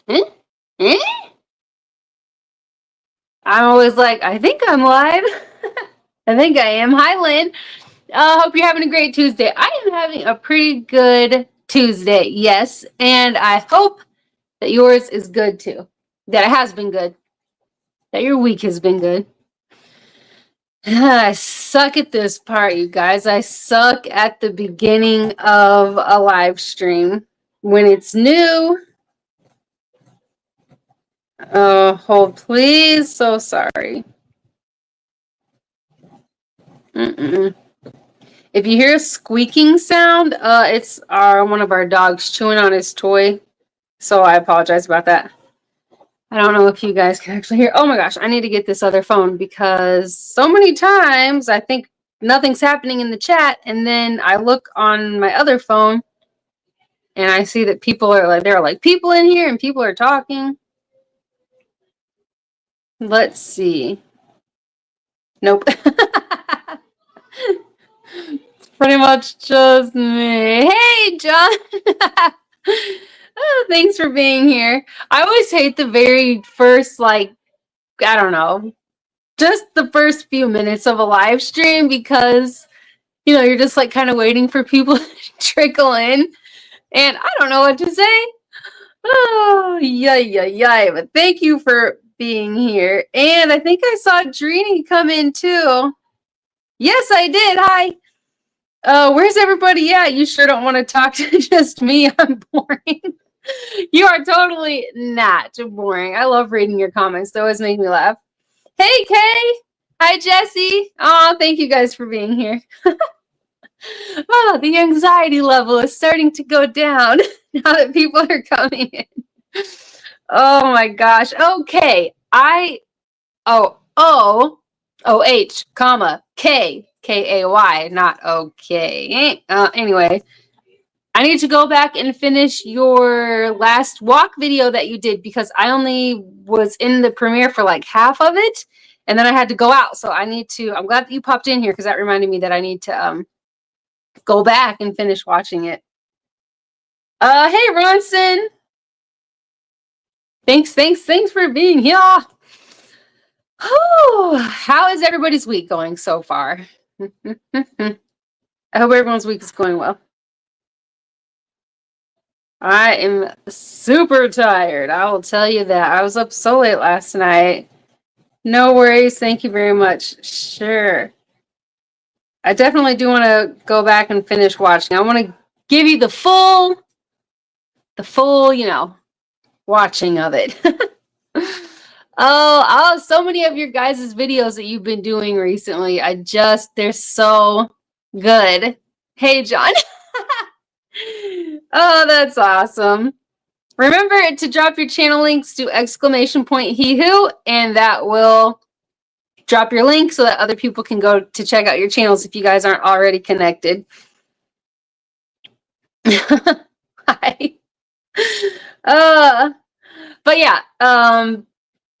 Eh? Eh? I'm always like, I think I'm live. I think I am. Hi, Lynn. Hope you're having a great Tuesday. I am having a pretty good Tuesday, yes. And I hope that yours is good too. That it has been good. That your week has been good. I suck at this part, you guys. I suck at the beginning of a live stream. When it's new, hold please. So sorry. Mm-mm. If you hear a squeaking sound, it's one of our dogs chewing on his toy. So I apologize about that. I don't know if you guys can actually hear. Oh my gosh, I need to get this other phone because so many times I think nothing's happening in the chat, and then I look on my other phone and I see that there are like people in here and people are talking. Let's see. Nope. It's pretty much just me. Hey, John. Oh, thanks for being here. I always hate the very first, I don't know, just the first few minutes of a live stream because, you're just like kind of waiting for people to trickle in. And I don't know what to say. Oh, yay. But thank you for being here. And I think I saw Drini come in too. Yes, I did. Hi. Where's everybody at? You sure don't want to talk to just me? I'm boring. You are totally not boring. I love reading your comments. They always make me laugh. Hey, Kay. Hi, Jesse. Oh, thank you guys for being here. Oh, the anxiety level is starting to go down now that people are coming in. Oh my gosh. Okay. O-H, comma, K, K-A-Y, not okay. Anyway, I need to go back and finish your last walk video that you did because I only was in the premiere for like half of it and then I had to go out. So I'm glad that you popped in here because that reminded me that I need to go back and finish watching it. Hey, Ronson. Thanks for being here. How is everybody's week going so far? I hope everyone's week is going well. I am super tired. I will tell you that. I was up so late last night. No worries. Thank you very much. Sure. I definitely do want to go back and finish watching. I want to give you the full, watching of it. Oh, so many of your guys' videos that you've been doing recently. They're so good. Hey, John. Oh, that's awesome. Remember to drop your channel links to ! He who, and that will drop your link so that other people can go to check out your channels if you guys aren't already connected. Hi. But yeah,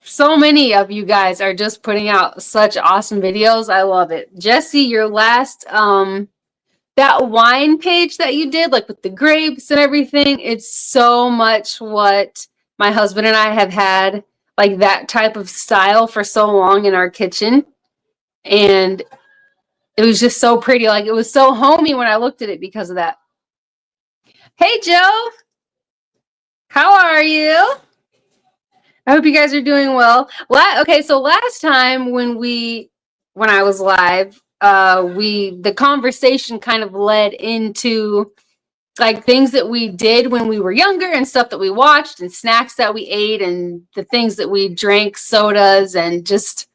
so many of you guys are just putting out such awesome videos. I love it. Jesse, your last that wine page that you did, like with the grapes and everything, it's so much what my husband and I have had, like that type of style for so long in our kitchen. And it was just so pretty. Like it was so homey when I looked at it because of that. Hey, Joe. How are you? I hope you guys are doing well. Okay, so last time when I was live, the conversation kind of led into like things that we did when we were younger and stuff that we watched and snacks that we ate and the things that we drank, sodas, and just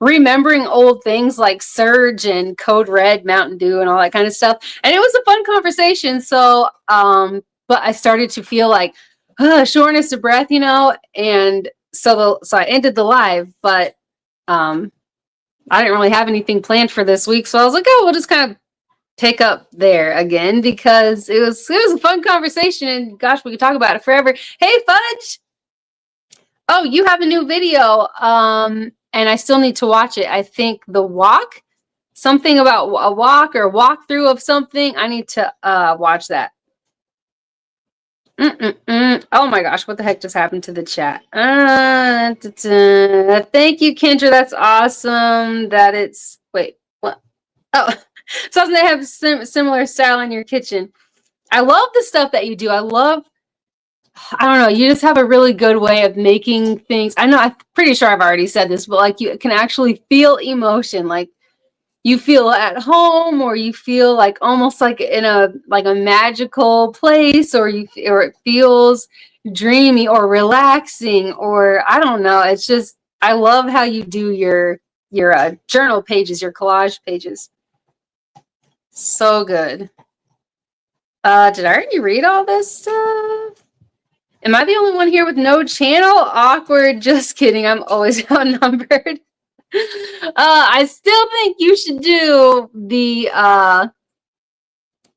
remembering old things like Surge and Code Red, Mountain Dew, and all that kind of stuff. And it was a fun conversation. So, but I started to feel like shortness of breath, and so I ended the live, but I didn't really have anything planned for this week. So I was like, oh, we'll just kind of pick up there again because it was a fun conversation and gosh, we could talk about it forever. Hey, Fudge. Oh, you have a new video. And I still need to watch it. I think the walk, something about a walk or walkthrough of something. I need to watch that. Oh my gosh, what the heck just happened to the chat? Thank you, Kendra. That's awesome. That it's wait, what? Oh, something that have similar style in your kitchen. I love the stuff that you do. I don't know, you just have a really good way of making things. I know, I'm pretty sure I've already said this, but like you can actually feel emotion. Like you feel at home, or you feel like almost like in a magical place, or it feels dreamy or relaxing, or I don't know. It's just, I love how you do your journal pages, your collage pages. So good. Did I already read all this stuff? Am I the only one here with no channel? Awkward. Just kidding. I'm always outnumbered. I still think you should do the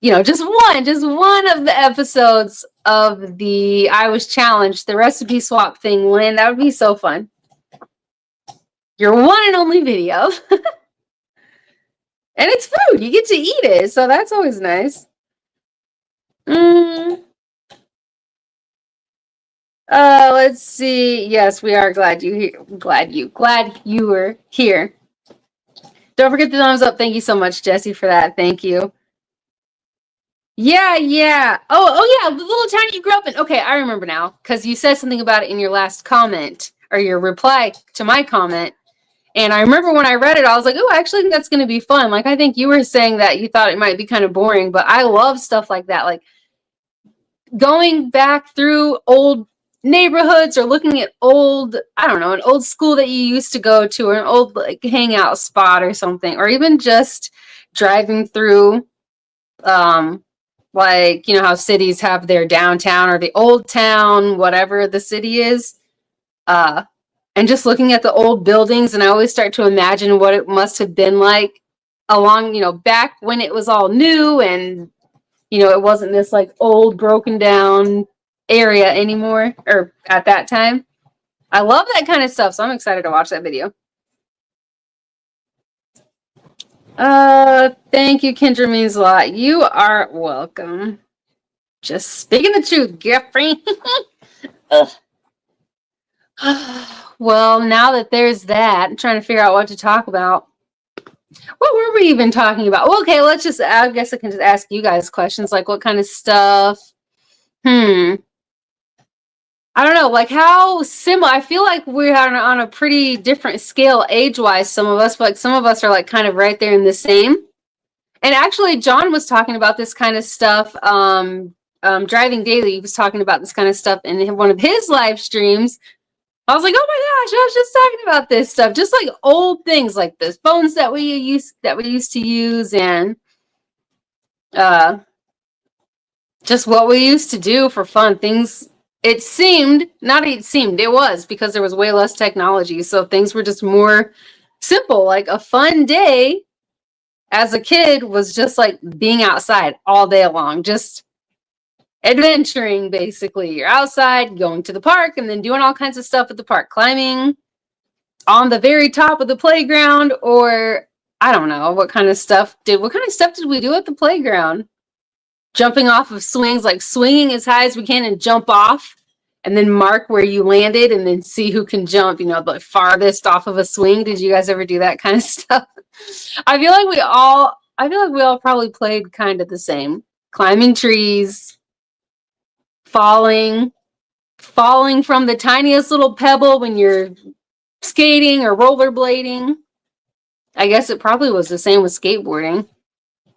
just one of the episodes of the I Was Challenged, the recipe swap thing, Lynn. That would be so fun. Your one and only video. And it's food. You get to eat it, so that's always nice. Let's see. Yes, we are glad you were here. Don't forget the thumbs up. Thank you so much, Jesse, for that. Thank you. Yeah. Oh yeah, the little town you grew up in. Okay, I remember now, because you said something about it in your last comment, or your reply to my comment. And I remember when I read it, I was like, oh, I actually think that's going to be fun. Like, I think you were saying that you thought it might be kind of boring, but I love stuff like that. Like going back through old neighborhoods, or looking at old, I don't know, an old school that you used to go to, or an old like hangout spot or something, or even just driving through, like, how cities have their downtown or the old town, whatever the city is, and just looking at the old buildings. And I always start to imagine what it must have been like along, back when it was all new, and it wasn't this like old broken down area anymore, or at that time. I love that kind of stuff, so I'm excited to watch that video. Thank you, Kendra, means a lot. You are welcome. Just speaking the truth, Jeffrey. Well, now that there's that, I'm trying to figure out what to talk about. What were we even talking about? Well, okay, I guess I can just ask you guys questions, like what kind of stuff. I don't know, like how similar. I feel like we're on a pretty different scale age-wise, some of us, but like some of us are like kind of right there in the same. And actually, John was talking about this kind of stuff. Driving Daily, he was talking about this kind of stuff in one of his live streams. I was like, oh my gosh, I was just talking about this stuff, just like old things, like the phones that we used to use, and just what we used to do for fun. Things, it was, because there was way less technology, so things were just more simple. Like a fun day as a kid was just like being outside all day long, just adventuring, basically. You're outside, going to the park, and then doing all kinds of stuff at the park, climbing on the very top of the playground, or I don't know what kind of stuff did we do at the playground? Jumping off of swings, like swinging as high as we can and jump off, and then mark where you landed, and then see who can jump, the farthest off of a swing. Did you guys ever do that kind of stuff? I feel like we all probably played kind of the same. Climbing trees, falling from the tiniest little pebble when you're skating or rollerblading. I guess it probably was the same with skateboarding.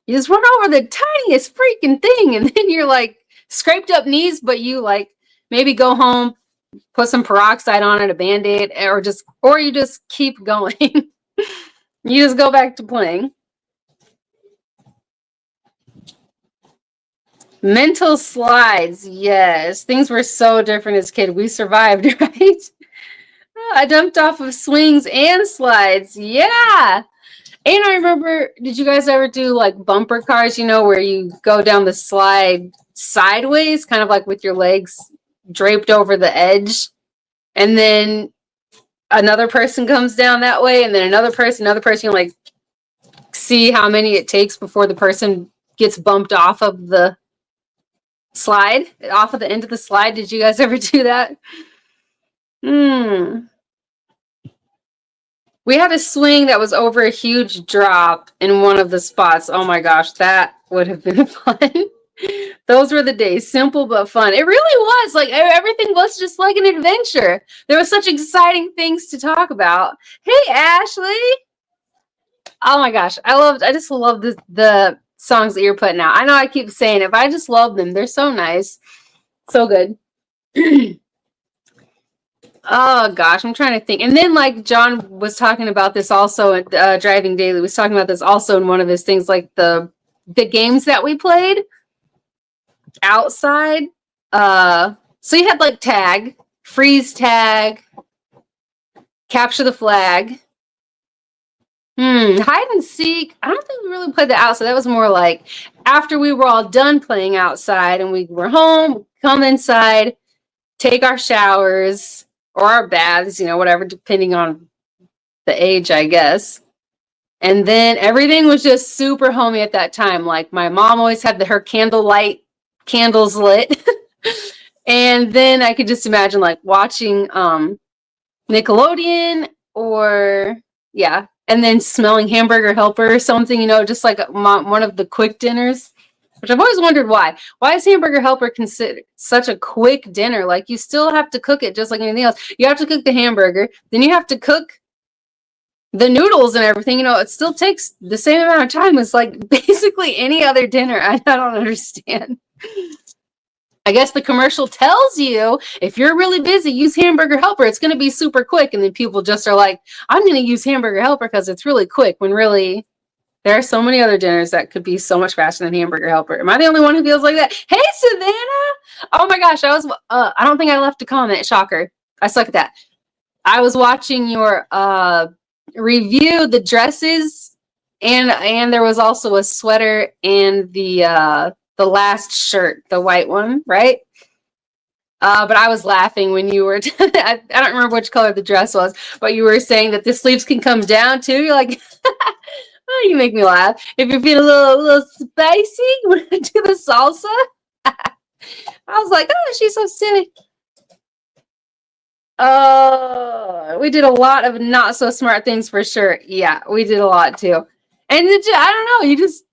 You just run over the tiniest freaking thing, and then you're like scraped up knees, but you like maybe go home, put some peroxide on it, a Band-Aid, or you just keep going. You just go back to playing. Mental slides, yes. Things were so different as kids. We survived, right? I jumped off of swings and slides. Yeah. And I remember, did you guys ever do like bumper cars, where you go down the slide sideways, kind of like with your legs draped over the edge, and then another person comes down that way, and then another person, like see how many it takes before the person gets bumped off of the slide off of the end of the slide. Did you guys ever do that? We had a swing that was over a huge drop in one of the spots. Oh my gosh, that would have been fun. Those were the days. Simple but fun. It really was. Like everything was just like an adventure. There was such exciting things to talk about. Hey, Ashley. Oh my gosh. I just love the songs that you're putting out. I know I keep saying it, but I just love them. They're so nice. So good. Oh gosh, I'm trying to think. And then like John was talking about this also at Driving Daily was talking about this also in one of his things, like the games that we played outside. So you had like tag, freeze tag, capture the flag, hide and seek. I don't think we really played that outside. That was more like after we were all done playing outside and we were home, come inside, take our showers or our baths, you know, whatever, depending on the age, I guess. And then everything was just super homey at that time. Like my mom always had her candles lit. And then I could just imagine like watching Nickelodeon or yeah, and then smelling Hamburger Helper or something, you know, just like one of the quick dinners, which I've always wondered why. Why is Hamburger Helper considered such a quick dinner? Like you still have to cook it just like anything else. You have to cook the hamburger, then you have to cook the noodles and everything. You know, it still takes the same amount of time as like basically any other dinner. I don't understand. I guess the commercial tells you if you're really busy, use Hamburger Helper. It's going to be super quick. And then people just are like, I'm going to use Hamburger Helper because it's really quick. When really, there are so many other dinners that could be so much faster than Hamburger Helper. Am I the only one who feels like that? Hey, Savannah. Oh my gosh. I don't think I left a comment. Shocker. I suck at that. I was watching your review, the dresses, and there was also a sweater and the last shirt, the white one, right? But I was laughing when you were, I don't remember which color the dress was, but you were saying that the sleeves can come down too. You're like, oh, you make me laugh. If you're feeling a little spicy, you want to do the salsa? I was like, oh, she's so silly. Oh, we did a lot of not so smart things for sure. Yeah, we did a lot too. And I don't know, you just,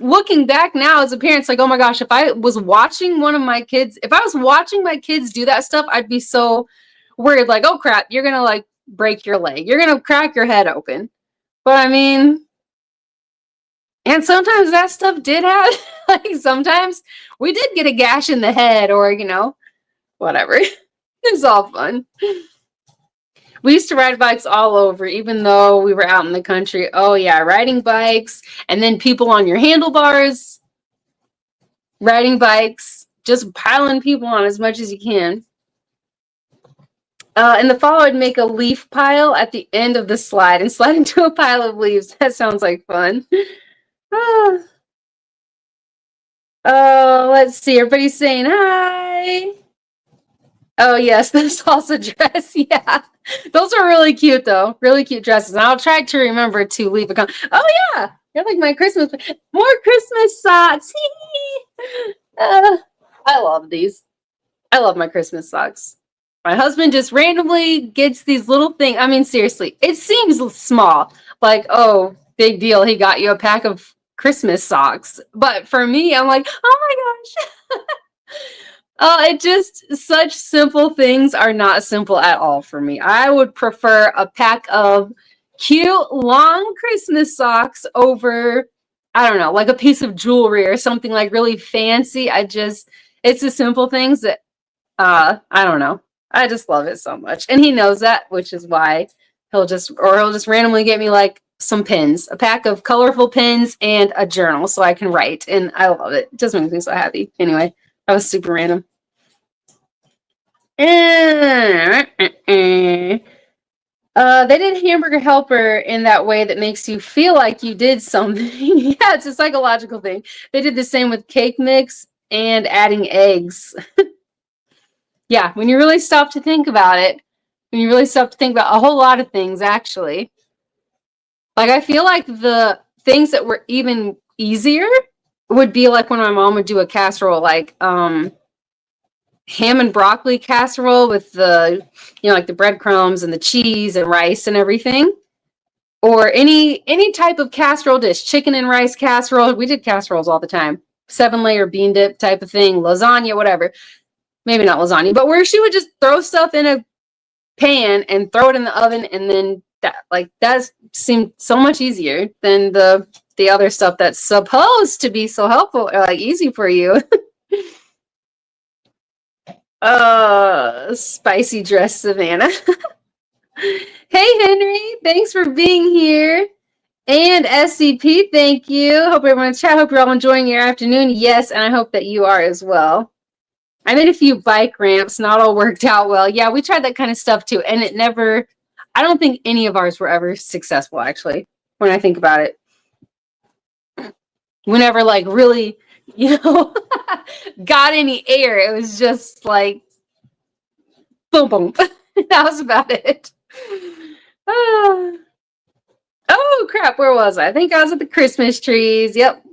looking back now as a parent, it's like, oh my gosh, if I was watching my kids do that stuff, I'd be so worried, like, oh crap, you're gonna like break your leg, you're gonna crack your head open. But I mean, and sometimes that stuff did happen. Like sometimes we did get a gash in the head or, you know, whatever. It's all fun. We used to ride bikes all over, even though we were out in the country. Oh yeah, riding bikes, and then people on your handlebars, riding bikes, just piling people on as much as you can. In the fall, I'd make a leaf pile at the end of the slide and slide into a pile of leaves. That sounds like fun. Oh, let's see. Everybody's saying hi. Oh yes, the salsa dress. Yeah, those are really cute though. Really cute dresses. And I'll try to remember to leave a comment. Oh yeah, they're like my Christmas. More Christmas socks. I love these. I love my Christmas socks. My husband just randomly gets these little things. I mean, seriously, it seems small. Like, oh, big deal. He got you a pack of Christmas socks. But for me, I'm like, oh my gosh. It just, such simple things are not simple at all for me. I would prefer a pack of cute, long Christmas socks over, I don't know, like a piece of jewelry or something like really fancy. It's the simple things that, I don't know. I just love it so much. And he knows that, which is why he'll just randomly get me like some pens, a pack of colorful pens and a journal so I can write. And I love it. It just makes me so happy. Anyway, that was super random. They did Hamburger Helper in that way that makes you feel like you did something. Yeah, it's a psychological thing. They did the same with cake mix and adding eggs. Yeah, when you really stop to think about it, a whole lot of things, actually. Like, I feel like the things that were even easier would be like when my mom would do a casserole, like ham and broccoli casserole with the, like the breadcrumbs and the cheese and rice and everything. Or any type of casserole dish, chicken and rice casserole. We did casseroles all the time. 7-layer bean dip type of thing, lasagna, whatever. Maybe not lasagna, but where she would just throw stuff in a pan and throw it in the oven, and then that seemed so much easier than the other stuff that's supposed to be so helpful or like easy for you. Spicy dress Savannah. Hey Henry, thanks for being here. And SCP, thank you. Hope everyone in chat, hope you're all enjoying your afternoon. Yes, and I hope that you are as well. I made a few bike ramps, not all worked out well. Yeah, we tried that kind of stuff too, and it never, I don't think any of ours were ever successful, actually, when I think about it. We never like really, got any air. It was just like, boom, boom. That was about it. Oh, crap. Where was I? I think I was at the Christmas trees. Yep.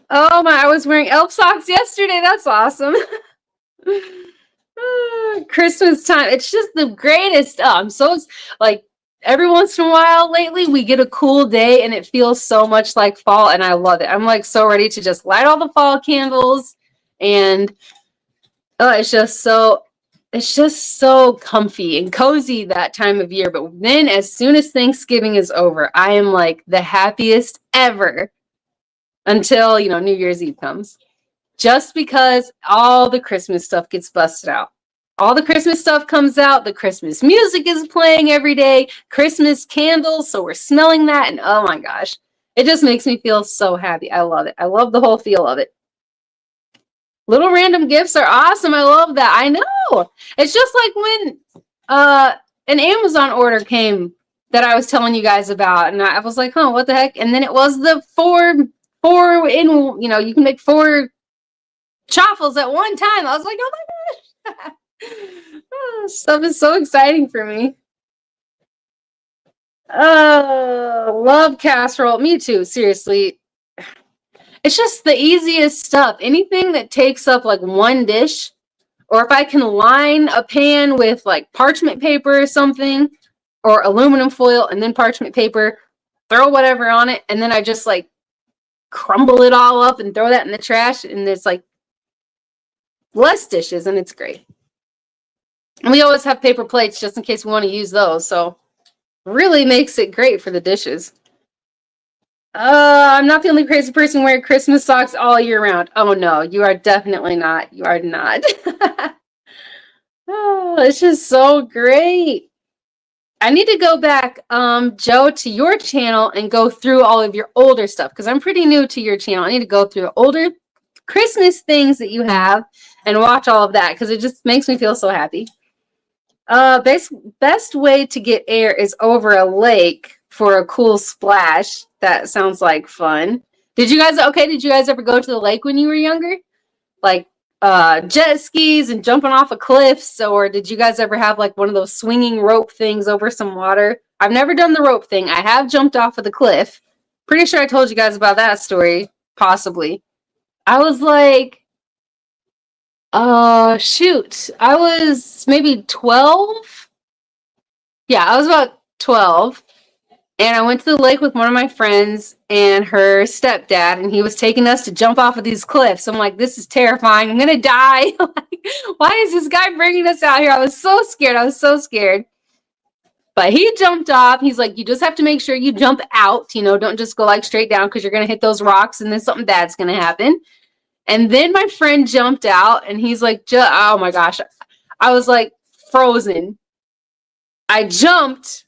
Oh, my. I was wearing elf socks yesterday. That's awesome. Christmas time. It's just the greatest. Oh, I'm so, like, every once in a while lately, we get a cool day and it feels so much like fall, and I love it. I'm, like, so ready to just light all the fall candles, and it's just so comfy and cozy that time of year. But then as soon as Thanksgiving is over, I am like the happiest ever until, New Year's Eve comes. Just because all the Christmas stuff gets busted out. All the Christmas stuff comes out. The Christmas music is playing every day. Christmas candles. So we're smelling that. And oh my gosh, it just makes me feel so happy. I love it. I love the whole feel of it. Little random gifts are awesome. I love that. I know. It's just like when an Amazon order came that I was telling you guys about, and I was like, "Huh, what the heck?" And then it was the four in, you can make 4 chaffles at one time. I was like, "Oh my gosh!" Stuff is so exciting for me. Love casserole. Me too. Seriously. It's just the easiest stuff. Anything that takes up like one dish, or if I can line a pan with like parchment paper or something, or aluminum foil and then parchment paper, throw whatever on it, and then I just like crumble it all up and throw that in the trash, and it's like less dishes, and it's great. And we always have paper plates just in case we want to use those, so really makes it great for the dishes. I'm not the only crazy person wearing Christmas socks all year round. Oh no, you are definitely not. You are not. Oh, it's just so great. I need to go back, Joe, to your channel and go through all of your older stuff, because I'm pretty new to your channel. I need to go through older Christmas things that you have and watch all of that, because it just makes me feel so happy. Best way to get air is over a lake for a cool splash. That sounds like fun. Did you guys ever go to the lake when you were younger? Like jet skis and jumping off of cliffs, or did you guys ever have like one of those swinging rope things over some water? I've never done the rope thing. I have jumped off of the cliff. Pretty sure I told you guys about that story, possibly. I was like, shoot. I was maybe 12. Yeah, I was about 12. And I went to the lake with one of my friends and her stepdad, and he was taking us to jump off of these cliffs. I'm like, this is terrifying. I'm going to die. Like, why is this guy bringing us out here? I was so scared. But he jumped off. He's like, you just have to make sure you jump out. Don't just go like straight down, because you're going to hit those rocks and then something bad's going to happen. And then my friend jumped out, and he's like, oh my gosh. I was like frozen. I jumped.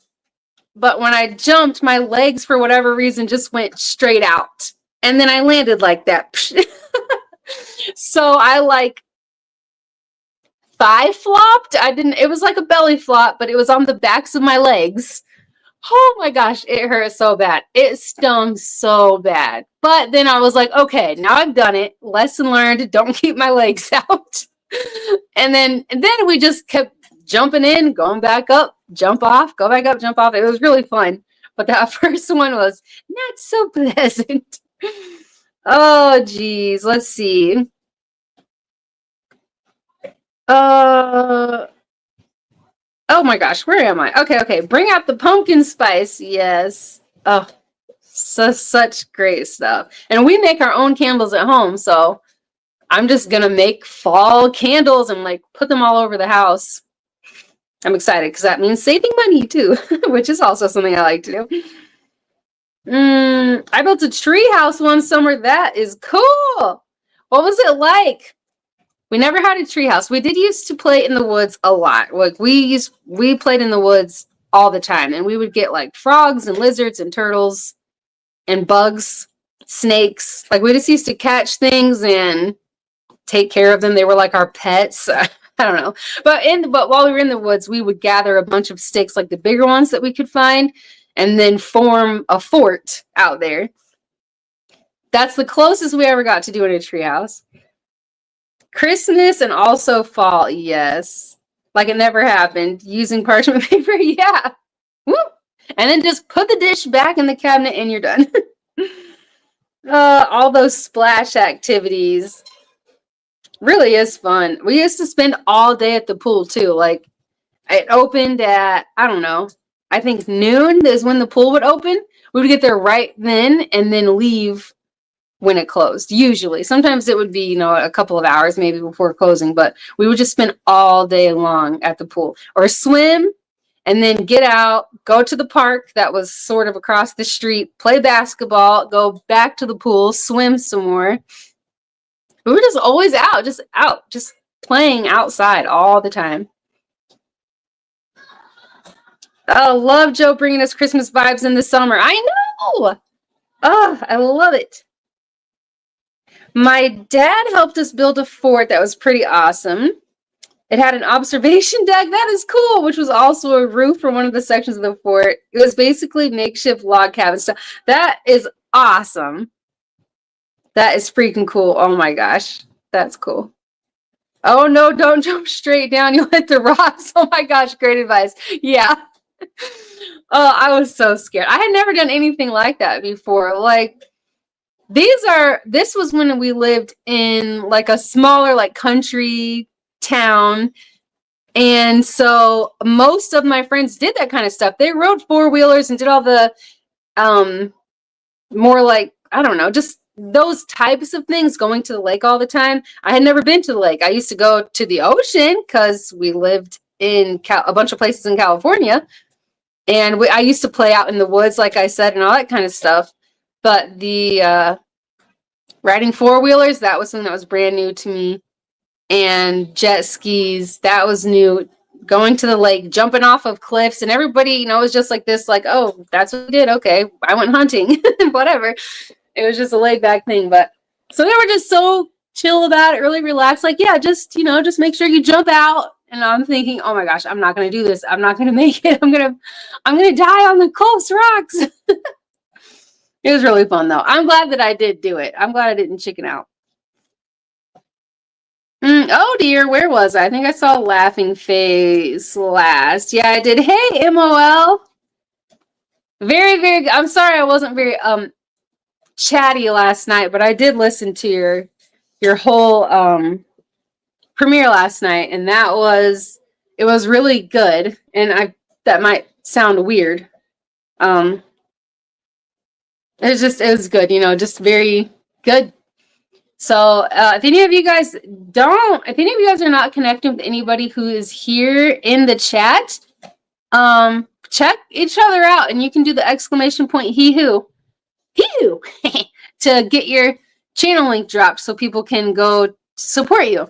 But when I jumped, my legs, for whatever reason, just went straight out. And then I landed like that. So I like thigh flopped. It was like a belly flop, but it was on the backs of my legs. Oh my gosh, it hurt so bad. It stung so bad. But then I was like, okay, now I've done it. Lesson learned. Don't keep my legs out. And then we just kept jumping in, going back up, jump off, go back up, jump off. It was really fun. but that first one was not so pleasant. Oh, geez. Let's see. Oh my gosh, where am I? Okay. Bring out the pumpkin spice. Yes. Oh, such great stuff. And we make our own candles at home, so I'm just gonna make fall candles and like put them all over the house. I'm excited because that means saving money too, which is also something I like to do. I built a tree house one summer. That is cool. What was it like? We never had a treehouse. We did used to play in the woods a lot. Like we played in the woods all the time, and we would get like frogs and lizards and turtles and bugs, snakes. Like we just used to catch things and take care of them. They were like our pets. I don't know. But while we were in the woods, we would gather a bunch of sticks, like the bigger ones that we could find, and then form a fort out there. That's the closest we ever got to doing a treehouse. Christmas and also fall, yes. Like it never happened. Using parchment paper, yeah. Woo! And then just put the dish back in the cabinet and you're done. All those splash activities. Really is fun. We used to spend all day at the pool too. Like it opened at, I don't know, I think noon is when the pool would open. We would get there right then and then leave when it closed. Usually, sometimes it would be, you know, a couple of hours maybe before closing, but we would just spend all day long at the pool or swim and then get out, go to the park that was sort of across the street, play basketball, go back to the pool, swim some more. We were just always out, just playing outside all the time. Oh, love Joe bringing us Christmas vibes in the summer. I know. Oh, I love it. My dad helped us build a fort that was pretty awesome. It had an observation deck. That is cool, which was also a roof for one of the sections of the fort. It was basically makeshift log cabin stuff. That is awesome. That is freaking cool. Oh my gosh. That's cool. Oh no, don't jump straight down. You'll hit the rocks. Oh my gosh, great advice. Yeah. Oh, I was so scared. I had never done anything like that before. Like, this was when we lived in like a smaller, like country town. And so most of my friends did that kind of stuff. They rode four-wheelers and did all the more like, I don't know, just those types of things, going to the lake all the time. I had never been to the lake. I used to go to the ocean because we lived in a bunch of places in California. And I used to play out in the woods, like I said, and all that kind of stuff. But the riding four-wheelers, that was something that was brand new to me. And jet skis, that was new. Going to the lake, jumping off of cliffs, and everybody, you know, was just like this, like, oh, that's what we did. Okay, I went hunting, whatever. It was just a laid-back thing. But so they were just so chill about it, really relaxed. Like, yeah, just, you know, just make sure you jump out. And I'm thinking, oh my gosh, I'm not gonna do this. I'm not gonna make it. I'm gonna die on the close rocks. It was really fun though. I'm glad that I did do it. I'm glad I didn't chicken out. Oh dear, where was I? I think I saw Laughing Face last. Yeah, I did. Hey, MOL. Very, very good. I'm sorry I wasn't very chatty last night, but I did listen to your whole premiere last night, and it was really good. And that might sound weird. It was good, you know, just very good. So if any of you guys are not connecting with anybody who is here in the chat, check each other out, and you can do the exclamation point he who to get your channel link dropped so people can go support you.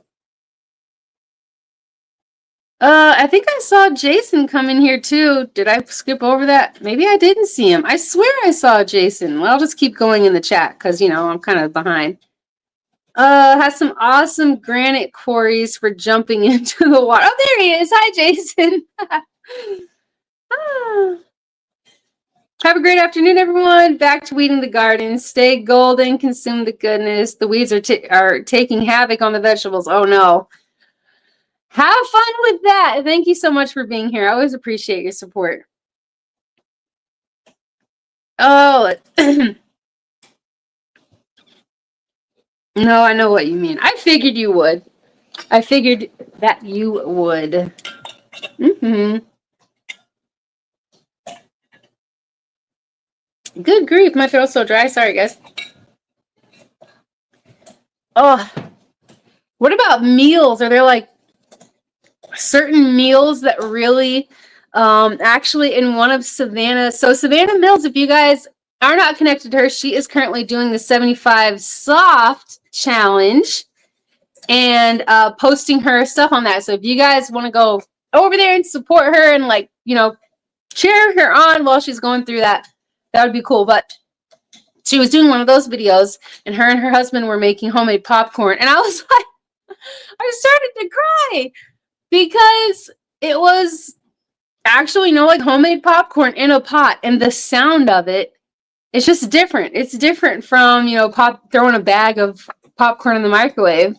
I think I saw Jason come in here too. Did I skip over that? Maybe I didn't see him. I swear I saw Jason. Well, I'll just keep going in the chat because, you know, I'm kind of behind. Has some awesome granite quarries for jumping into the water. Oh, there he is. Hi, Jason. Have a great afternoon, everyone. Back to weeding the garden. Stay golden. Consume the goodness. The weeds are taking havoc on the vegetables. Oh, no. Have fun with that. Thank you so much for being here. I always appreciate your support. Oh, no, I know what you mean. I figured you would. I figured that you would. Good grief, my throat's so dry. Sorry, guys. Oh, what about meals? Are there like certain meals that really actually in one of Savannah? So Savannah Mills, if you guys are not connected to her, she is currently doing the 75 soft challenge and posting her stuff on that. So if you guys want to go over there and support her and like, you know, cheer her on while she's going through that, that would be cool. But she was doing one of those videos and her husband were making homemade popcorn. And I was like, I started to cry because it was actually, you know, like homemade popcorn in a pot, and the sound of it, it's just different. It's different from, you know, throwing a bag of popcorn in the microwave.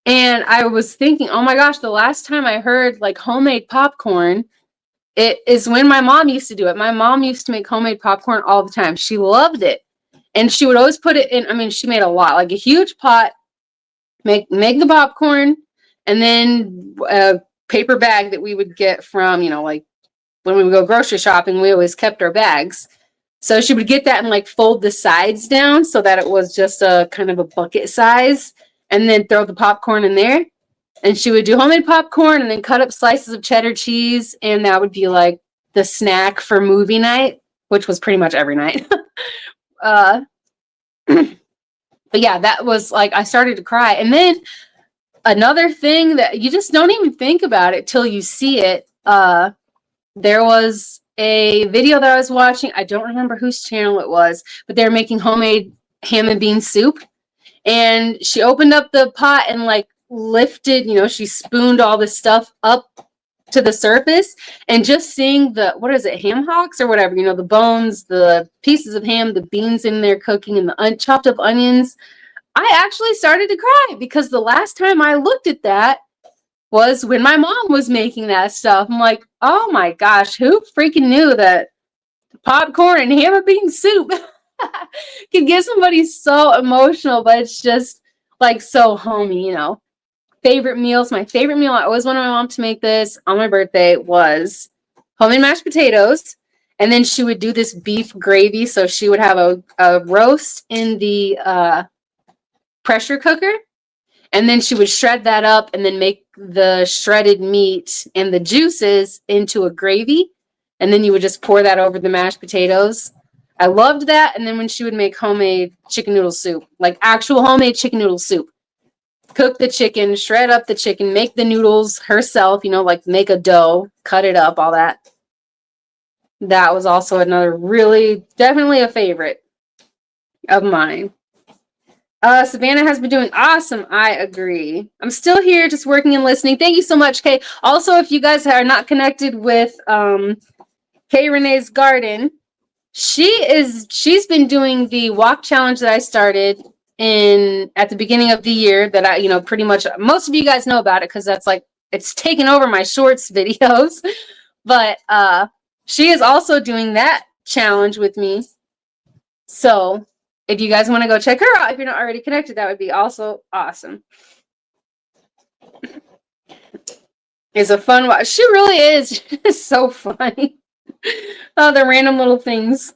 And I was thinking, oh my gosh, the last time I heard like homemade popcorn, it is when my mom used to do it. My mom used to make homemade popcorn all the time. She loved it. And she would always put it in, I mean, she made a lot, like a huge pot, make the popcorn, and then a paper bag that we would get from, you know, like when we would go grocery shopping, we always kept our bags. So she would get that and like fold the sides down so that it was just a kind of a bucket size, and then throw the popcorn in there. And she would do homemade popcorn and then cut up slices of cheddar cheese, and that would be like the snack for movie night, which was pretty much every night. But yeah, that was like, I started to cry. And then another thing that you just don't even think about it till you see it. There was a video that I was watching. I don't remember whose channel it was, but they were making homemade ham and bean soup. And she opened up the pot and like lifted, you know, she spooned all this stuff up to the surface, and just seeing the, what is it, ham hocks or whatever, you know, the bones, the pieces of ham, the beans in there cooking, and the chopped up onions, I actually started to cry because the last time I looked at that was when my mom was making that stuff. I'm like, oh my gosh, who freaking knew that popcorn and ham and bean soup could get somebody so emotional, but it's just like so homey, you know. Favorite meals. My favorite meal, I always wanted my mom to make this on my birthday, was homemade mashed potatoes. And then she would do this beef gravy. So she would have a roast in the pressure cooker. And then she would shred that up and then make the shredded meat and the juices into a gravy. And then you would just pour that over the mashed potatoes. I loved that. And then when she would make homemade chicken noodle soup, like actual homemade chicken noodle soup, cook the chicken, shred up the chicken, make the noodles herself, you know, like make a dough, cut it up, all that. That was also another really, definitely a favorite of mine. Savannah has been doing awesome. I agree. I'm still here just working and listening. Thank you so much, Kay. Also, if you guys are not connected with Kay Renee's Garden, she's been doing the walk challenge that I started at the beginning of the year, that I, you know, pretty much most of you guys know about it because that's like, it's taken over my shorts videos. But she is also doing that challenge with me. So if you guys want to go check her out, if you're not already connected, that would be also awesome. It's a fun watch. She really is. It's so funny. Oh, the random little things.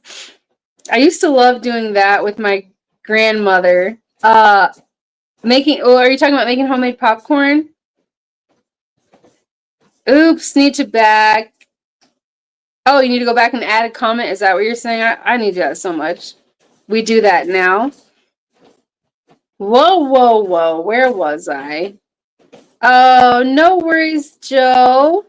I used to love doing that with my grandmother. Are you talking about making homemade popcorn? Oops, need to back. Oh, you need to go back and add a comment. Is that what you're saying? I need that so much. We do that now. Whoa. Where was I? Oh, no worries, Joe.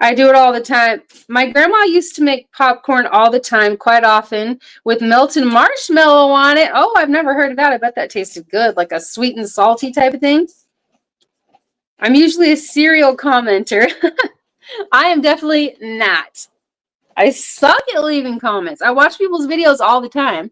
I do it all the time. My grandma used to make popcorn all the time, quite often, with melted marshmallow on it. Oh, I've never heard of that. I bet that tasted good, like a sweet and salty type of thing. I'm usually a serial commenter. I am definitely not. I suck at leaving comments. I watch people's videos all the time.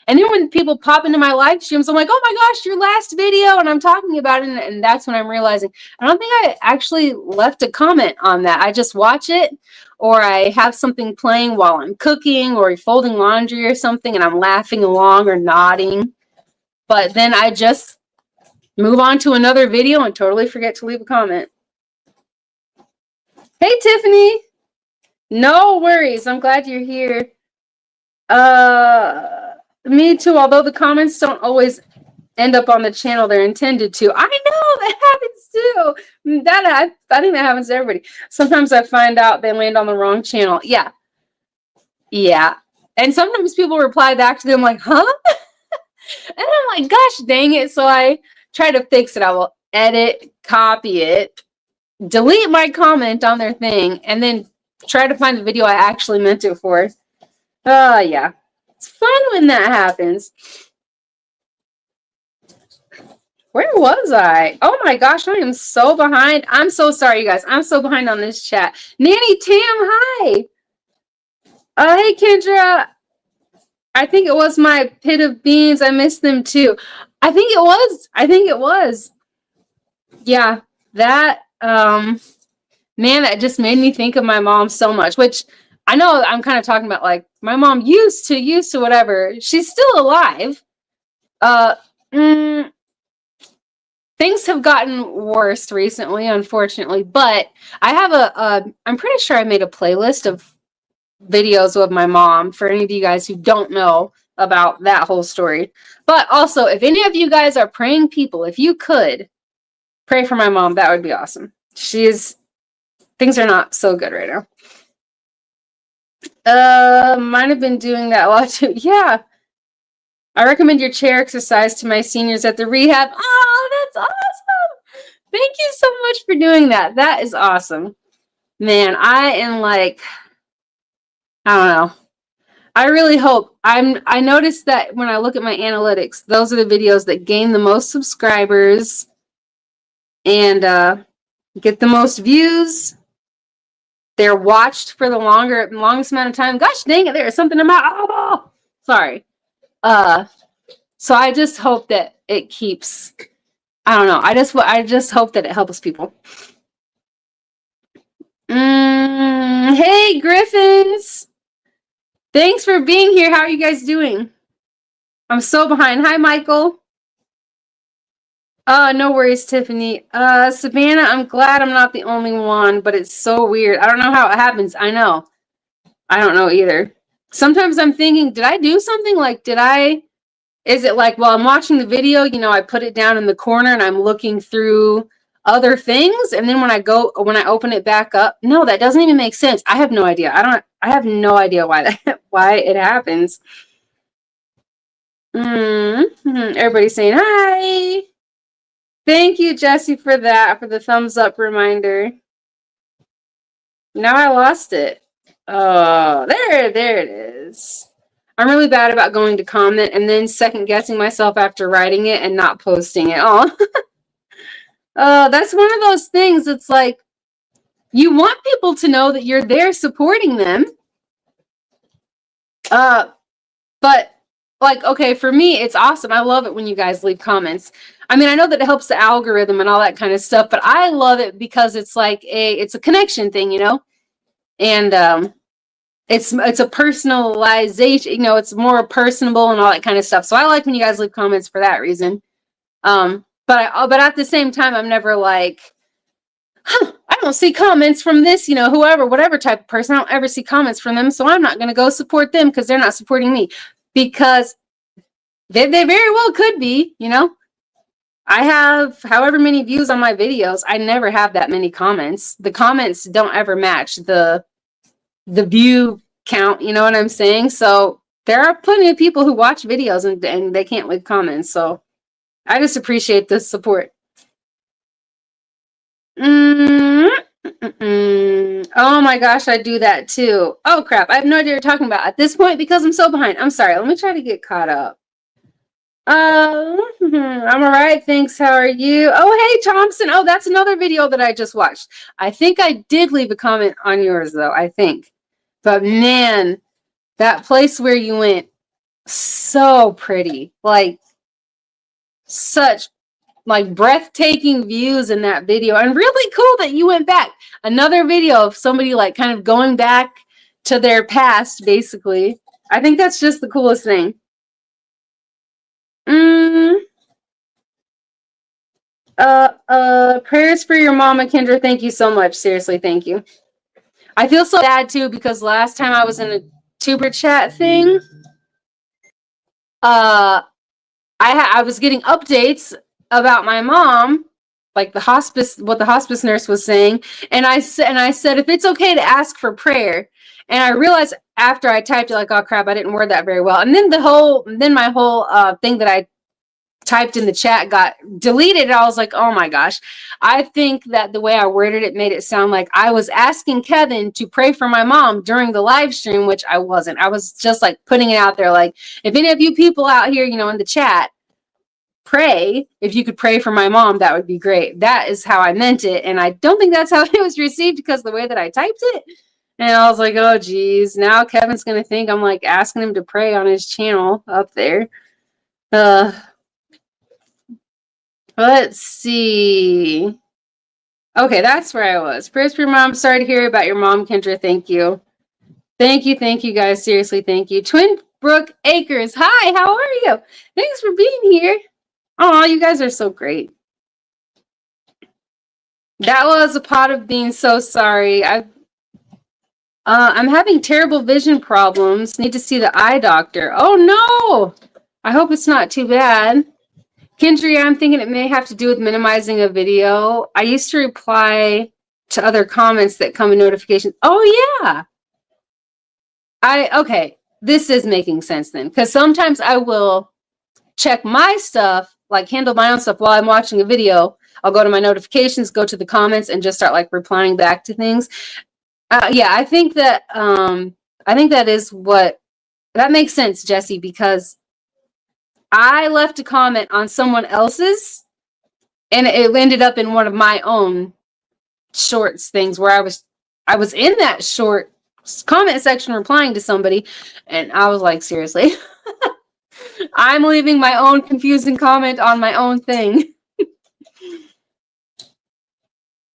And then when people pop into my live streams, I'm like, oh my gosh, your last video, and I'm talking about it, and that's when I'm realizing, I don't think I actually left a comment on that. I just watch it, or I have something playing while I'm cooking or folding laundry or something, and I'm laughing along or nodding. But then I just move on to another video and totally forget to leave a comment. Hey, Tiffany. No worries. I'm glad you're here. Me too, although the comments don't always end up on the channel they're intended to. I know that happens too. I think that happens to everybody. Sometimes I find out they land on the wrong channel. Yeah. Yeah. And sometimes people reply back to them like, huh? And I'm like, gosh dang it. So I try to fix it. I will edit, copy it, delete my comment on their thing, and then try to find the video I actually meant it for. Yeah. It's fun when that happens. Where was I? Oh my gosh, I am so behind. I'm so sorry, you guys. I'm so behind on this chat. Nanny Tam, hi. Hey, Kendra. I think it was my pit of beans. I missed them too. I think it was. Yeah, that, man, that just made me think of my mom so much, which I know I'm kind of talking about like my mom used to whatever. She's still alive. Things have gotten worse recently, unfortunately, but I have I'm pretty sure I made a playlist of videos of my mom for any of you guys who don't know about that whole story. But also, if any of you guys are praying people, if you could pray for my mom, that would be awesome. Things are not so good right now. Might have been doing that a lot too. Yeah. I recommend your chair exercise to my seniors at the rehab. Oh, that's awesome. Thank you so much for doing that. That is awesome. Man, I am like, I don't know. I really hope. I noticed that when I look at my analytics, those are the videos that gain the most subscribers and get the most views. They're watched for the longest amount of time. Gosh dang it, there is something in my elbow. Sorry. So I just hope that it keeps, I don't know. I just hope that it helps people. Hey, Griffins. Thanks for being here. How are you guys doing? I'm so behind. Hi, Michael. No worries, Tiffany. Savannah, I'm glad I'm not the only one, but it's so weird. I don't know how it happens. I know. I don't know either. Sometimes I'm thinking, did I do something? Like, is it like, while I'm watching the video, I put it down in the corner and I'm looking through other things. And then when I open it back up, no, that doesn't even make sense. I have no idea. I have no idea why it happens. Everybody's saying hi. Thank you, Jesse, for the thumbs up reminder. Now I lost it. Oh, there it is. I'm really bad about going to comment and then second guessing myself after writing it and not posting it. Oh, that's one of those things. It's like, you want people to know that you're there supporting them. But like, okay, for me, it's awesome. I love it when you guys leave comments. I mean, I know that it helps the algorithm and all that kind of stuff, but I love it because it's like it's a connection thing, and it's a personalization, it's more personable and all that kind of stuff. So I like when you guys leave comments for that reason. But at the same time, I'm never like, I don't see comments from this, whatever type of person. I don't ever see comments from them, so I'm not going to go support them because they're not supporting me. Because they very well could be, I have however many views on my videos. I never have that many comments. The comments don't ever match the view count, you know what I'm saying? So there are plenty of people who watch videos and they can't leave comments. So I just appreciate the support. Oh my gosh, I do that too. Oh crap, I have no idea what you're talking about at this point because I'm so behind. I'm sorry. Let me try to get caught up. I'm all right. Thanks. How are you? Oh, hey, Thompson. Oh, that's another video that I just watched. I think I did leave a comment on yours though, I think. But man, that place where you went, so pretty. Like, such like breathtaking views in that video, and really cool that you went back. Another video of somebody like kind of going back to their past, basically. I think that's just the coolest thing. Prayers for your mama, Kendra. Thank you so much. Seriously, thank you. I feel so bad too because last time I was in a tuber chat thing, I was getting updates about my mom, like the hospice, what the hospice nurse was saying, and I said if it's okay to ask for prayer, and I realized after I typed it, like, oh crap, I didn't word that very well, and then my whole thing that I typed in the chat got deleted. I was like, oh my gosh. I think that the way I worded it made it sound like I was asking Kevin to pray for my mom during the live stream, which I wasn't. I was just like putting it out there, like, if any of you people out here, you know, in the chat, pray, if you could pray for my mom, that would be great. That is how I meant it, and I don't think that's how it was received because the way that I typed it. And I was like, oh geez, now Kevin's gonna think I'm like asking him to pray on his channel up there. Let's see. Okay, that's where I was. Prayers for your mom. Sorry to hear about your mom, Kendra. Thank you. Thank you, guys. Seriously, thank you. Twin Brook Acres. Hi, how are you? Thanks for being here. Oh, you guys are so great. That was a pot of beans. So sorry. I'm having terrible vision problems. Need to see the eye doctor. Oh no! I hope it's not too bad. Kendria, I'm thinking it may have to do with minimizing a video. I used to reply to other comments that come in notifications. Oh yeah. Okay, this is making sense then, because sometimes I will check my stuff, like handle my own stuff while I'm watching a video. I'll go to my notifications, go to the comments, and just start like replying back to things. Yeah, I think that is what that makes sense, Jesse, because I left a comment on someone else's, and it ended up in one of my own shorts things where I was in that short comment section replying to somebody, and I was like, seriously, I'm leaving my own confusing comment on my own thing.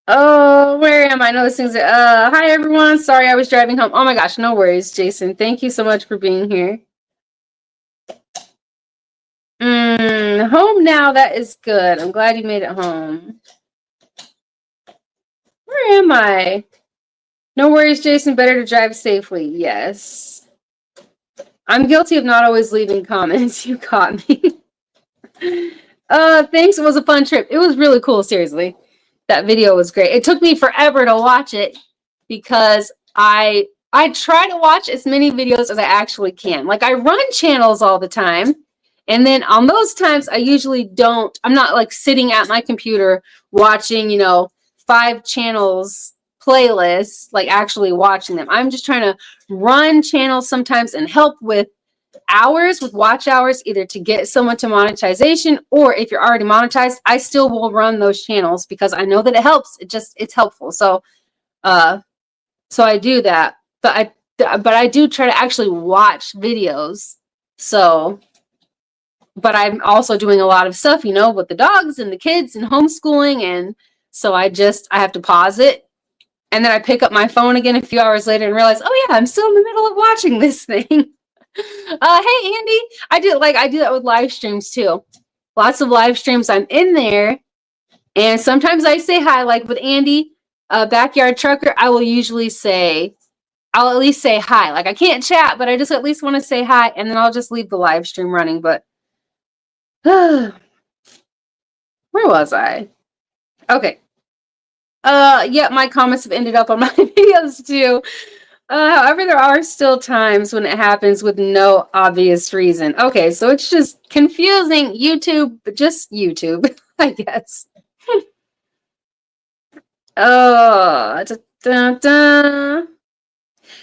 Oh, where am I? No, those things. Hi everyone. Sorry, I was driving home. Oh my gosh, no worries, Jason. Thank you so much for being here. Home now. That is good. I'm glad you made it home. Where am I? No worries, Jason. Better to drive safely. Yes. I'm guilty of not always leaving comments. You caught me. Thanks. It was a fun trip. It was really cool. Seriously. That video was great. It took me forever to watch it because I try to watch as many videos as I actually can. Like, I run channels all the time. And then on those times, I usually don't, I'm not like sitting at my computer watching, you know, 5 channels playlists, like actually watching them. I'm just trying to run channels sometimes and help with hours, with watch hours, either to get someone to monetization, or if you're already monetized, I still will run those channels because I know that it helps. It's helpful. So, so I do that, but I do try to actually watch videos. So, but I'm also doing a lot of stuff, you know, with the dogs and the kids and homeschooling. And so I have to pause it. And then I pick up my phone again a few hours later and realize, oh yeah, I'm still in the middle of watching this thing. Hey Andy, I do that with live streams too. Lots of live streams, I'm in there. And sometimes I say hi, like with Andy, Backyard Trucker, I'll at least say hi. Like, I can't chat, but I just at least want to say hi. And then I'll just leave the live stream running. But where was I? Okay. Yeah, my comments have ended up on my videos too. However, there are still times when it happens with no obvious reason. Okay, so it's just confusing. YouTube, but just YouTube, I guess. Oh,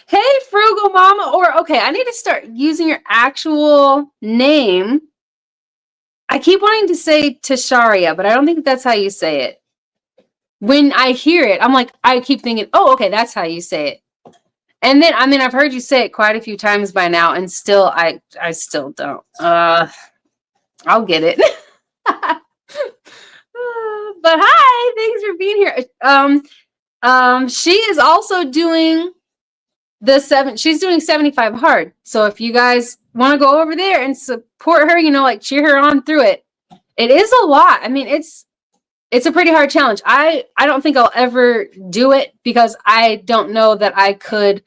hey, Frugal Mama. Or, okay, I need to start using your actual name. I keep wanting to say Tasharia, but I don't think that's how you say it. When I hear it, I'm like, I keep thinking, oh, okay, that's how you say it. And then, I mean, I've heard you say it quite a few times by now, and still, I still don't. I'll get it. But hi, thanks for being here. She is also doing she's doing 75 hard. So if you guys want to go over there and support her, you know, like cheer her on through it. It is a lot. I mean, it's a pretty hard challenge. I don't think I'll ever do it because I don't know that I could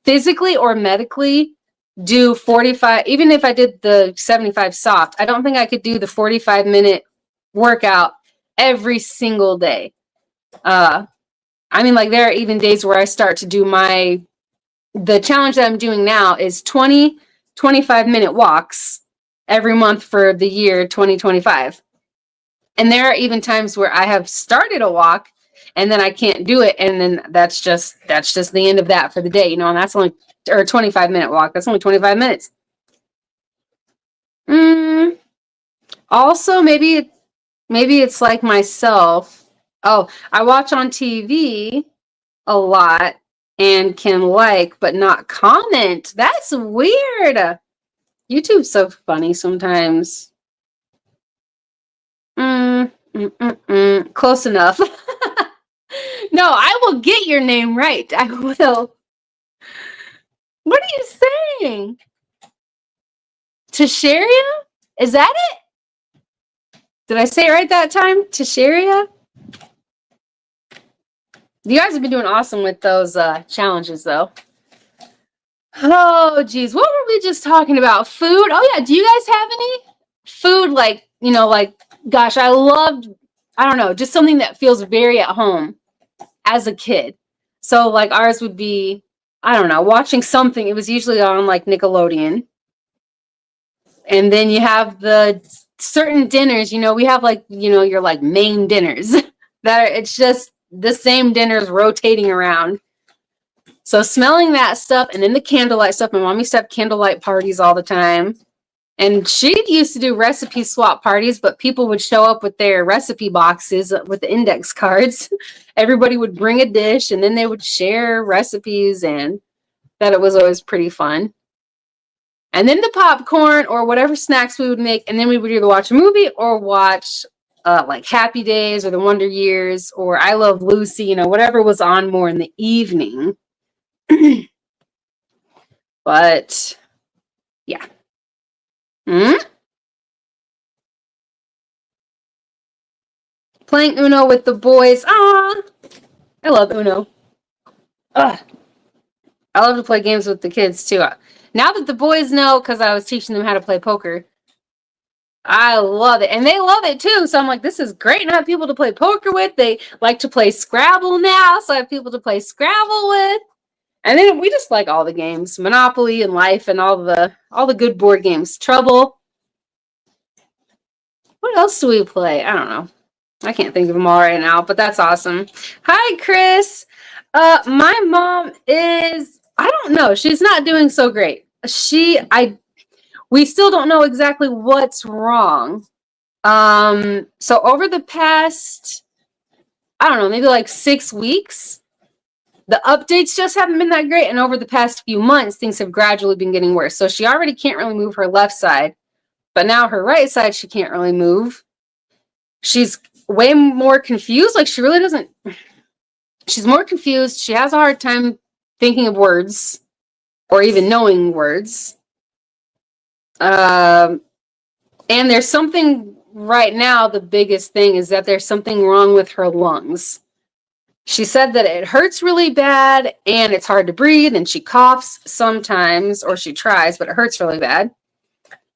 physically or medically do 45. Even if I did the 75 soft, I don't think I could do the 45-minute workout every single day. I mean, like there are even days where I start to do the challenge that I'm doing now is 20 25-minute walks every month for the year 2025. And there are even times where I have started a walk and then I can't do it. And then that's just the end of that for the day, you know, and that's only, or a 25-minute walk. That's only 25 minutes. Also, maybe it's like myself. Oh, I watch on TV a lot and can like, but not comment. That's weird. YouTube's so funny sometimes. Close enough. No, I will get your name right. I will. What are you saying? Tasharia? Is that it? Did I say it right that time? Tasharia? You guys have been doing awesome with those challenges, though. Oh, geez. What were we just talking about? Food? Oh, yeah. Do you guys have any food? Like, you know, like, gosh, I loved, I don't know, just something that feels very at home as a kid. So, like, ours would be, I don't know, watching something. It was usually on, like, Nickelodeon. And then you have the certain dinners, you know, we have, like, you know, your, like, main dinners. It's just the same dinners rotating around. So smelling that stuff and then the candlelight stuff. My mom used to have candlelight parties all the time. And she used to do recipe swap parties, but people would show up with their recipe boxes with the index cards. Everybody would bring a dish and then they would share recipes, and that it was always pretty fun. And then the popcorn or whatever snacks we would make. And then we would either watch a movie or watch like Happy Days or The Wonder Years or I Love Lucy, you know, whatever was on more in the evening. But yeah. Playing Uno with the boys. Ah, I love Uno. Ugh. I love to play games with the kids too. Now that the boys know, because I was teaching them how to play poker, I love it. And they love it too. So I'm like, this is great. And I have people to play poker with. They like to play Scrabble now. So I have people to play Scrabble with. And then we just like all the games. Monopoly and Life and all the good board games. Trouble. What else do we play? I don't know. I can't think of them all right now, but that's awesome. Hi, Chris. My mom is, I don't know. She's not doing so great. We still don't know exactly what's wrong. So over the past, I don't know, maybe like 6 weeks, the updates just haven't been that great. And over the past few months, things have gradually been getting worse. So she already can't really move her left side, but now her right side, she can't really move. She's way more confused. Like she really doesn't, she's more confused. She has a hard time thinking of words or even knowing words. And there's something right now, the biggest thing is that there's something wrong with her lungs. She said that it hurts really bad and it's hard to breathe and she coughs sometimes, or she tries, but it hurts really bad.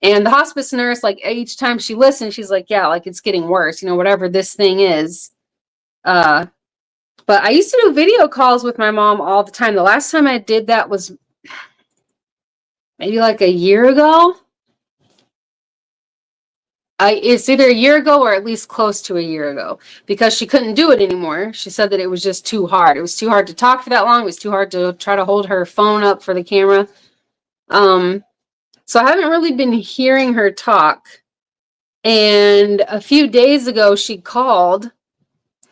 And the hospice nurse, like each time she listens, she's like, yeah, like it's getting worse, you know, whatever this thing is. But I used to do video calls with my mom all the time. The last time I did that was maybe like a year ago. It's either a year ago or at least close to a year ago, because she couldn't do it anymore. She said that it was just too hard. It was too hard to talk for that long. It was too hard to try to hold her phone up for the camera. So I haven't really been hearing her talk. And a few days ago, she called,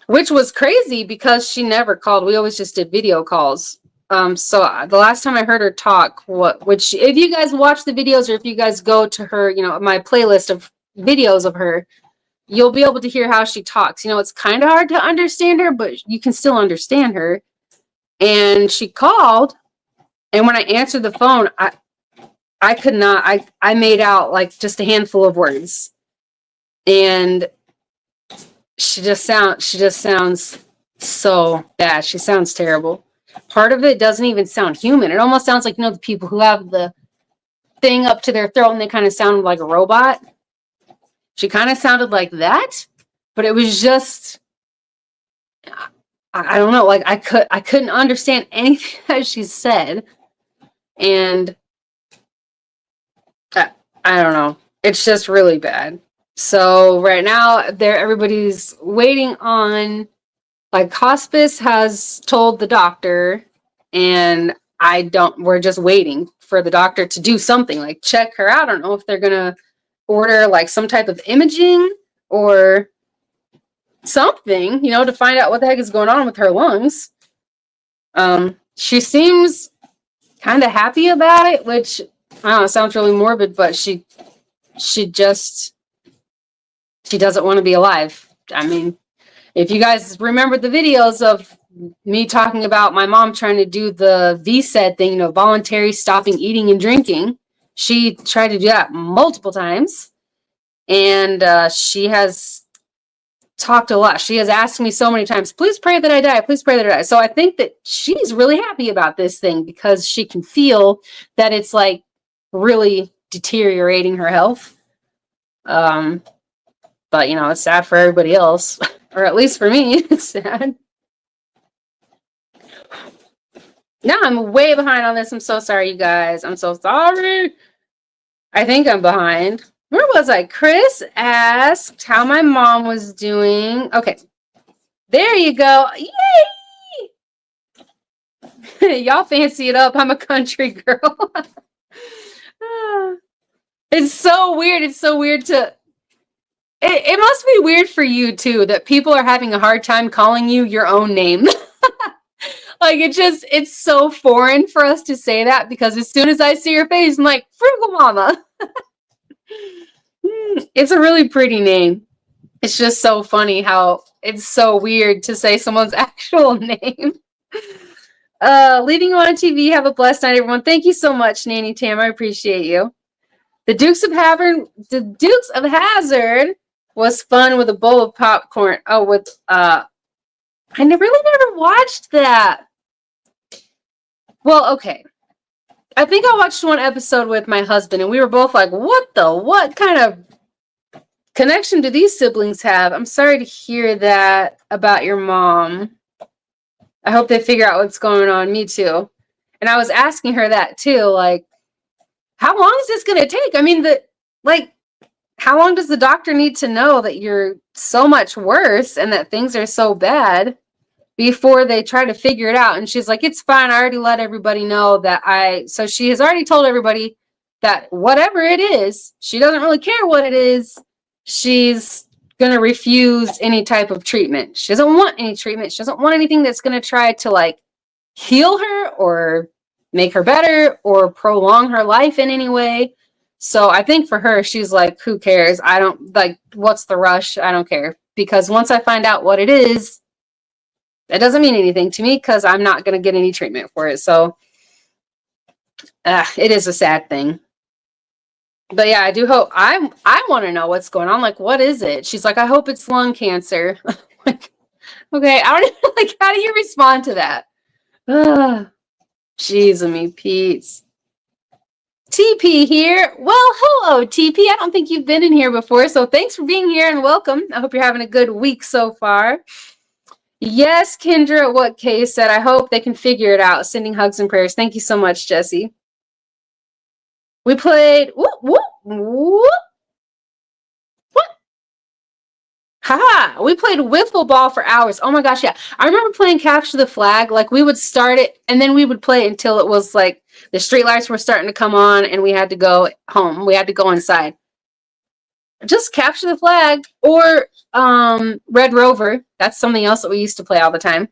which was crazy because she never called. We always just did video calls. So the last time I heard her talk, if you guys watch the videos or if you guys go to her, you know, my playlist of videos of her, you'll be able to hear how she talks. You know, it's kind of hard to understand her, but you can still understand her. And she called, and when I answered the phone, I could not, I made out like just a handful of words. And she just sounds so bad. She sounds terrible. Part of it doesn't even sound human. It almost sounds like, you know, the people who have the thing up to their throat and they kind of sound like a robot. She kind of sounded like that, but it was just, I don't know, like I couldn't understand anything that she said. And I don't know. It's just really bad. So right now everybody's waiting on, like, hospice has told the doctor, and we're just waiting for the doctor to do something, like check her out. I don't know if they're gonna order like some type of imaging or something, you know, to find out what the heck is going on with her lungs. She seems kind of happy about it, which I don't know, sounds really morbid, but she doesn't want to be alive. I mean, if you guys remember the videos of me talking about my mom trying to do the VSED thing, you know, voluntary stopping eating and drinking, she tried to do that multiple times. And she has talked a lot. She has asked me so many times, please pray that I die. Please pray that I die. So I think that she's really happy about this thing because she can feel that it's like really deteriorating her health. But, you know, it's sad for everybody else, or at least for me, it's sad. Now I'm way behind on this. I'm so sorry, you guys. I'm so sorry. I think I'm behind. Where was I? Chris asked how my mom was doing. Okay. There you go. Yay! Y'all fancy it up. I'm a country girl. It's so weird. It's so weird to... It must be weird for you, too, that people are having a hard time calling you your own name. Like, it's so foreign for us to say that, because as soon as I see your face, I'm like, Frugal Mama. It's a really pretty name. It's just so funny how it's so weird to say someone's actual name. Leaving you on TV. Have a blessed night, everyone. Thank you so much, Nanny Tam. I appreciate you. The Dukes of Hazzard was fun with a bowl of popcorn. Oh, with I never watched that. Well, okay. I think I watched one episode with my husband, and we were both like, what kind of connection do these siblings have? I'm sorry to hear that about your mom. I hope they figure out what's going on. Me too. And I was asking her that too, like, how long is this going to take? I mean, how long does the doctor need to know that you're so much worse and that things are so bad before they try to figure it out? And she's like, it's fine. I already let everybody know that so she has already told everybody that whatever it is, she doesn't really care what it is. She's going to refuse any type of treatment. She doesn't want any treatment. She doesn't want anything that's going to try to like heal her or make her better or prolong her life in any way. So I think for her, she's like, who cares? I don't like, what's the rush? I don't care. Because once I find out what it is, it doesn't mean anything to me because I'm not going to get any treatment for it. So it is a sad thing. But yeah, I do hope, I want to know what's going on. Like, what is it? She's like, I hope it's lung cancer. Like, okay, I don't even, like, how do you respond to that? Jeez, me Pete's. TP here. Well, hello, TP. I don't think you've been in here before, so thanks for being here and welcome. I hope you're having a good week so far. Yes, Kendra, what Kay said. I hope they can figure it out. Sending hugs and prayers. Thank you so much, Jesse. We played... What? Haha, we played wiffle ball for hours. Oh my gosh, yeah. I remember playing Capture the Flag. Like, we would start it, and then we would play until it was like the street lights were starting to come on, and we had to go home. We had to go inside. Just Capture the Flag or Red Rover. That's something else that we used to play all the time.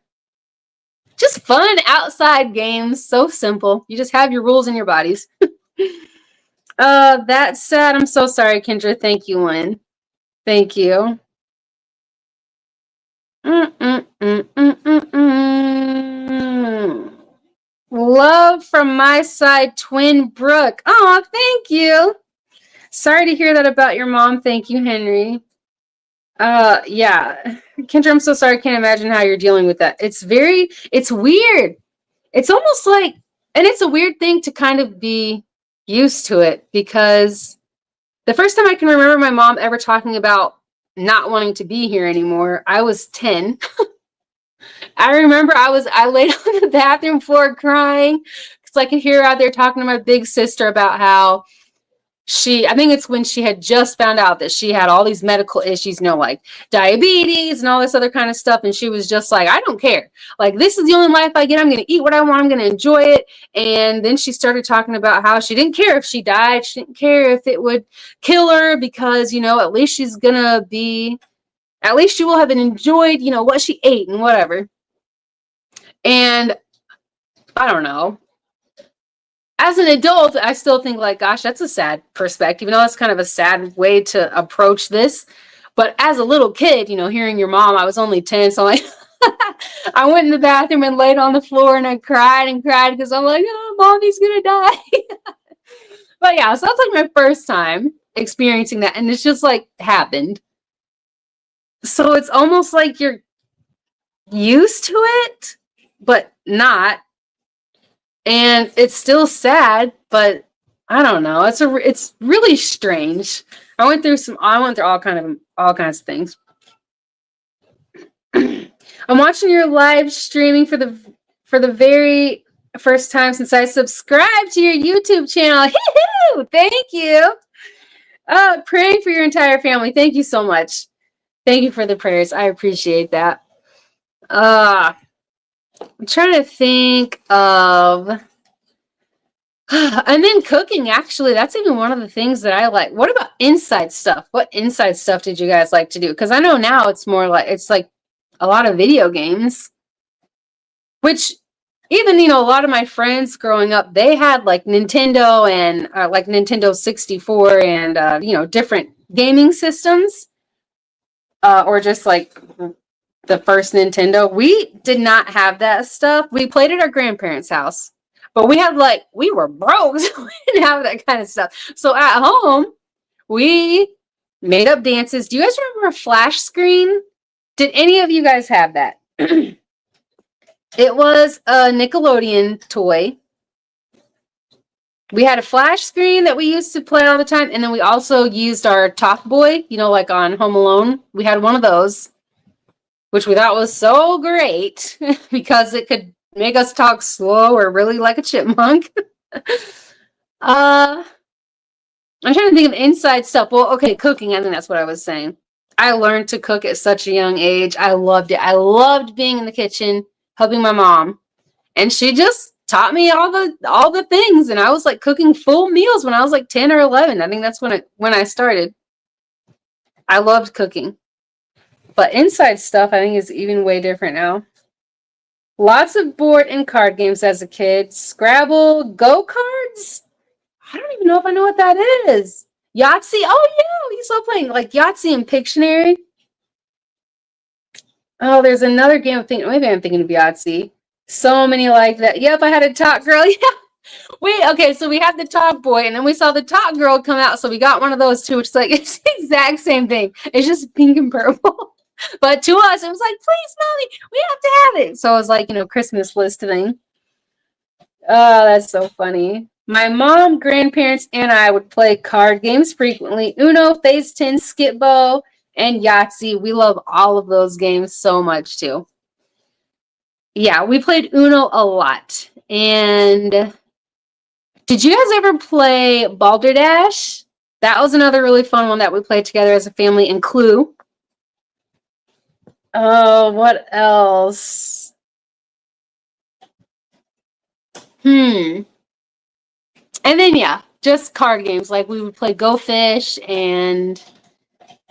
Just fun outside games. So simple. You just have your rules in your bodies. That's sad. I'm so sorry, Kendra. Thank you, Lynn. Thank you. Love from my side, twin Brooke. Oh, thank you. Sorry to hear that about your mom. Thank you, Henry. Yeah. Kendra, I'm so sorry. I can't imagine how you're dealing with that. It's weird. It's almost like, and it's a weird thing to kind of be used to it, because the first time I can remember my mom ever talking about not wanting to be here anymore, I was 10. I remember I laid on the bathroom floor crying because I could hear her out there talking to my big sister about how I think it's when she had just found out that she had all these medical issues, like diabetes and all this other kind of stuff. And she was just like, I don't care. Like, this is the only life I get. I'm going to eat what I want. I'm going to enjoy it. And then she started talking about how she didn't care if she died. She didn't care if it would kill her because, at least she will have enjoyed, what she ate and whatever. And I don't know. As an adult, I still think like, gosh, that's a sad perspective. That's kind of a sad way to approach this. But as a little kid, hearing your mom, I was only 10. So like, I went in the bathroom and laid on the floor and I cried and cried because I'm like, oh, mommy's going to die. But yeah, so that's like my first time experiencing that. And it's just like happened. So it's almost like you're used to it, but not. And it's still sad, but I don't know. It's really strange. I went through all kinds of things. I'm watching your live streaming for the very first time since I subscribed to your YouTube channel. Thank you. Praying for your entire family. Thank you so much. Thank you for the prayers. I appreciate that. I'm trying to think of, and then cooking, actually, that's even one of the things that I like. What about inside stuff? What inside stuff did you guys like to do? Because I know now it's like a lot of video games, which even, a lot of my friends growing up, they had like Nintendo and like Nintendo 64 and, different gaming systems, or just like the first Nintendo. We did not have that stuff. We played at our grandparents' house, but we were broke, so we didn't have that kind of stuff. So at home, we made up dances. Do you guys remember a flash screen? Did any of you guys have that? It was a Nickelodeon toy. We had a flash screen that we used to play all the time, and then we also used our Talk Boy, like on Home Alone. We had one of those, which we thought was so great because it could make us talk slow or really like a chipmunk. I'm trying to think of inside stuff. Well, okay, cooking. I think that's what I was saying. I learned to cook at such a young age. I loved it. I loved being in the kitchen, helping my mom. And she just taught me all the things. And I was like cooking full meals when I was like 10 or 11. I think that's when I started. I loved cooking. But inside stuff, I think, is even way different now. Lots of board and card games as a kid. Scrabble, go-cards? I don't even know if I know what that is. Yahtzee? Oh, yeah, we still playing like Yahtzee and Pictionary. Oh, there's another game I'm thinking. Maybe I'm thinking of Yahtzee. So many like that. Yep, I had a Talk Girl. Yeah. Okay, so we had the Talk Boy, and then we saw the Talk Girl come out, so we got one of those too, which is like, it's the exact same thing. It's just pink and purple. But to us, it was like, please, Mommy, we have to have it. So it was like, Christmas list thing. Oh, that's so funny. My mom, grandparents, and I would play card games frequently. Uno, Phase 10, Skip-Bo, and Yahtzee. We love all of those games so much, too. Yeah, we played Uno a lot. And did you guys ever play Balderdash? That was another really fun one that we played together as a family, and Clue. Oh, what else? And then, yeah, just card games. Like, we would play Go Fish and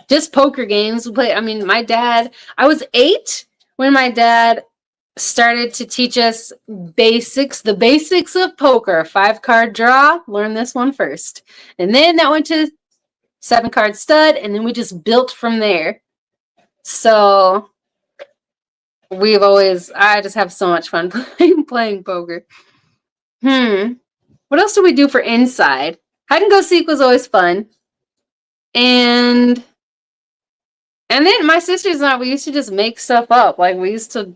just poker games. I was 8 when my dad started to teach us the basics of poker. 5-card draw, learn this one first. And then that went to 7-card stud, and then we just built from there. So I just have so much fun playing poker. What else do we do for inside? Hide and go seek was always fun. And then my sisters and I, we used to just make stuff up. Like we used to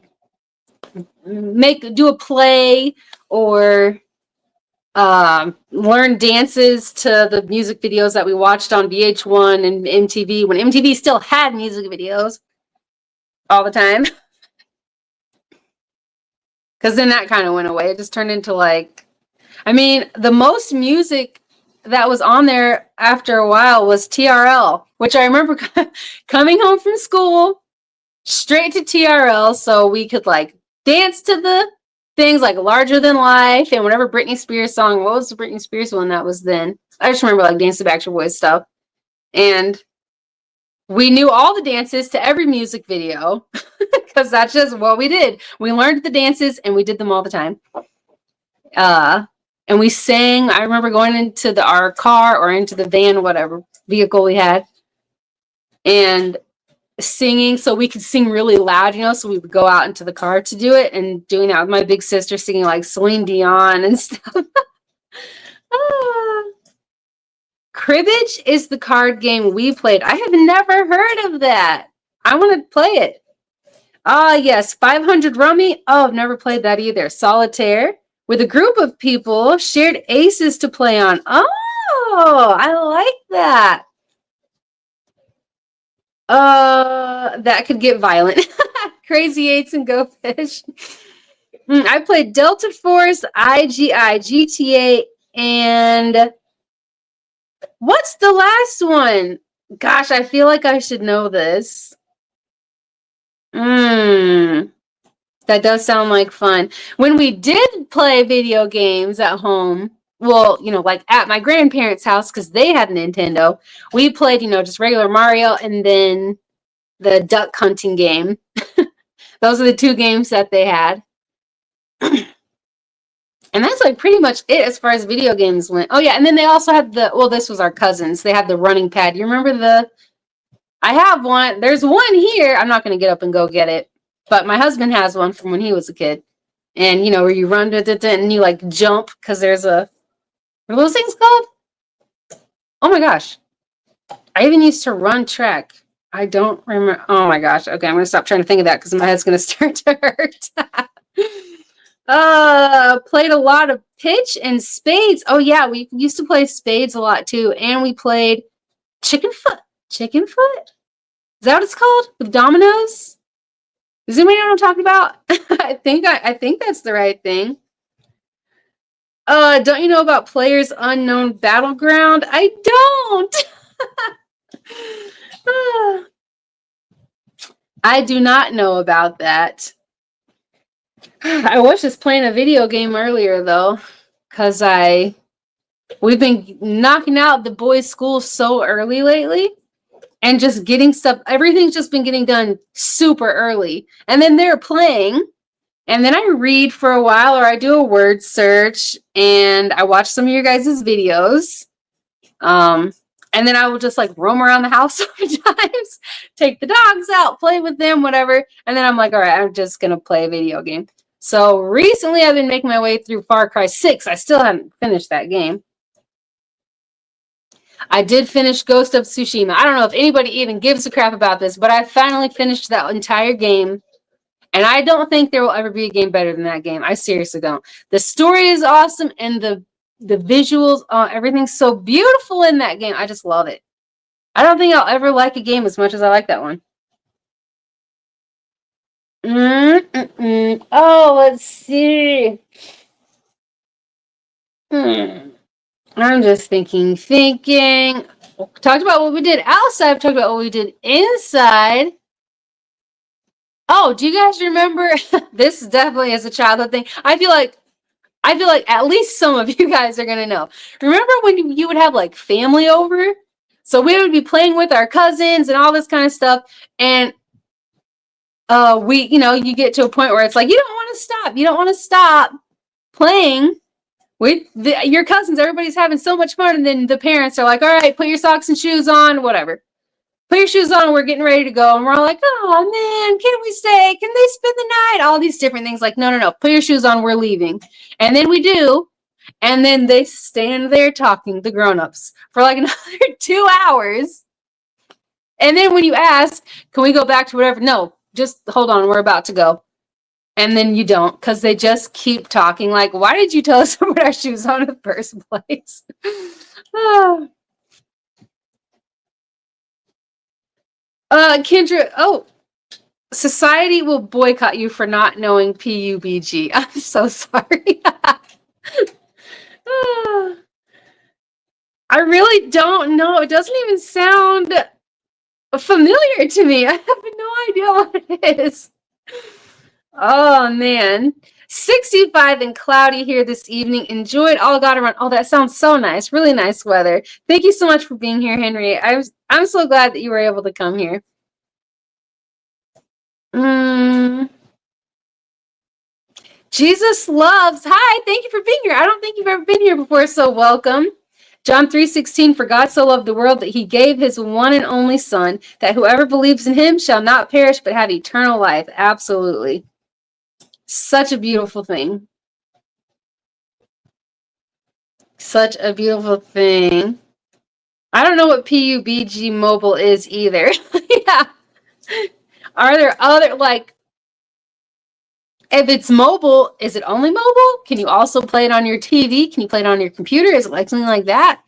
do a play or learn dances to the music videos that we watched on VH1 and MTV when MTV still had music videos all the time. Because then that kind of went away. It just turned into like, I mean, the most music that was on there after a while was TRL, which I remember coming home from school straight to TRL so we could like dance to the things like Larger Than Life and whatever Britney Spears song. What was the Britney Spears one that was then? I just remember like Dance to Backstreet Boys stuff. And we knew all the dances to every music video because that's just what we did. We learned the dances and we did them all the time. And we sang. I remember going into our car or into the van, whatever vehicle we had, and singing so we could sing really loud, you know, so we would go out into the car to do it, and doing that with my big sister singing like Celine Dion and stuff. Cribbage is the card game we played. I have never heard of that. I want to play it. Yes, 500 Rummy. Oh, I've never played that either. Solitaire. With a group of people, shared aces to play on. Oh, I like that. That could get violent. Crazy Eights and Go Fish. I played Delta Force, IGI, GTA, and what's the last one? Gosh, I feel like I should know this. That does sound like fun. When we did play video games at home, well, you know, like at my grandparents' house, because they had a Nintendo, we played, you know, just regular Mario and then the duck hunting game. Those are the two games that they had. And that's like pretty much it as far as video games went. Oh, yeah. And then they also had this was our cousins. They had the running pad. You remember I have one. There's one here. I'm not going to get up and go get it. But my husband has one from when he was a kid. And, you know, where you run and you like jump because there's what are those things called? Oh my gosh. I even used to run track. I don't remember. Oh my gosh. Okay, I'm going to stop trying to think of that because my head's going to start to hurt. Played a lot of pitch and spades. Oh yeah, we used to play spades a lot too. And we played chicken foot. Chicken foot? Is that what it's called? With dominoes? Does anybody know what I'm talking about? I think that's the right thing. Don't you know about Players Unknown Battleground? I don't. I do not know about that. I was just playing a video game earlier though, because we've been knocking out the boys' school so early lately. And just getting stuff, everything's just been getting done super early. And then they're playing. And then I read for a while or I do a word search and I watch some of your guys' videos. And then I will just like roam around the house sometimes, take the dogs out, play with them, whatever. And then I'm like, all right, I'm just going to play a video game. So recently I've been making my way through Far Cry 6. I still haven't finished that game. I did finish Ghost of Tsushima. I don't know if anybody even gives a crap about this, but I finally finished that entire game. And I don't think there will ever be a game better than that game. I seriously don't. The story is awesome and the visuals, everything's so beautiful in that game. I just love it. I don't think I'll ever like a game as much as I like that one. Oh, let's see. I'm just thinking. Talked about what we did outside. Talked about what we did inside. Oh, do you guys remember? This definitely is a childhood thing. I feel like at least some of you guys are gonna know. Remember when you would have like family over? So we would be playing with our cousins and all this kind of stuff, and you get to a point where it's like you don't want to stop. You don't want to stop playing with your cousins. Everybody's having so much fun, and then the parents are like, "All right, put your socks and shoes on, whatever." Put your shoes on. We're getting ready to go. And we're all like, oh, man, can we stay? Can they spend the night? All these different things. Like, no, no, no. Put your shoes on. We're leaving. And then we do. And then they stand there talking, the grown-ups, for like another 2 hours. And then when you ask, can we go back to whatever? No, just hold on. We're about to go. And then you don't, because they just keep talking. Like, why did you tell us to put our shoes on in the first place? Kendra, oh, society will boycott you for not knowing PUBG. I'm so sorry. I really don't know. It doesn't even sound familiar to me. I have no idea what it is. Oh, man. 65 and cloudy here this evening. Enjoyed all got around. Oh, that sounds so nice. Really nice weather. Thank you so much for being here, Henry. I'm so glad that you were able to come here. Jesus loves. Hi, thank you for being here. I don't think you've ever been here before, so welcome. John 3:16, for God so loved the world that he gave his one and only son, that whoever believes in him shall not perish but have eternal life. Absolutely. Such a beautiful thing. Such a beautiful thing. I don't know what PUBG Mobile is either. Yeah. Are there other, like, if it's mobile, is it only mobile? Can you also play it on your TV? Can you play it on your computer? Is it like something like that?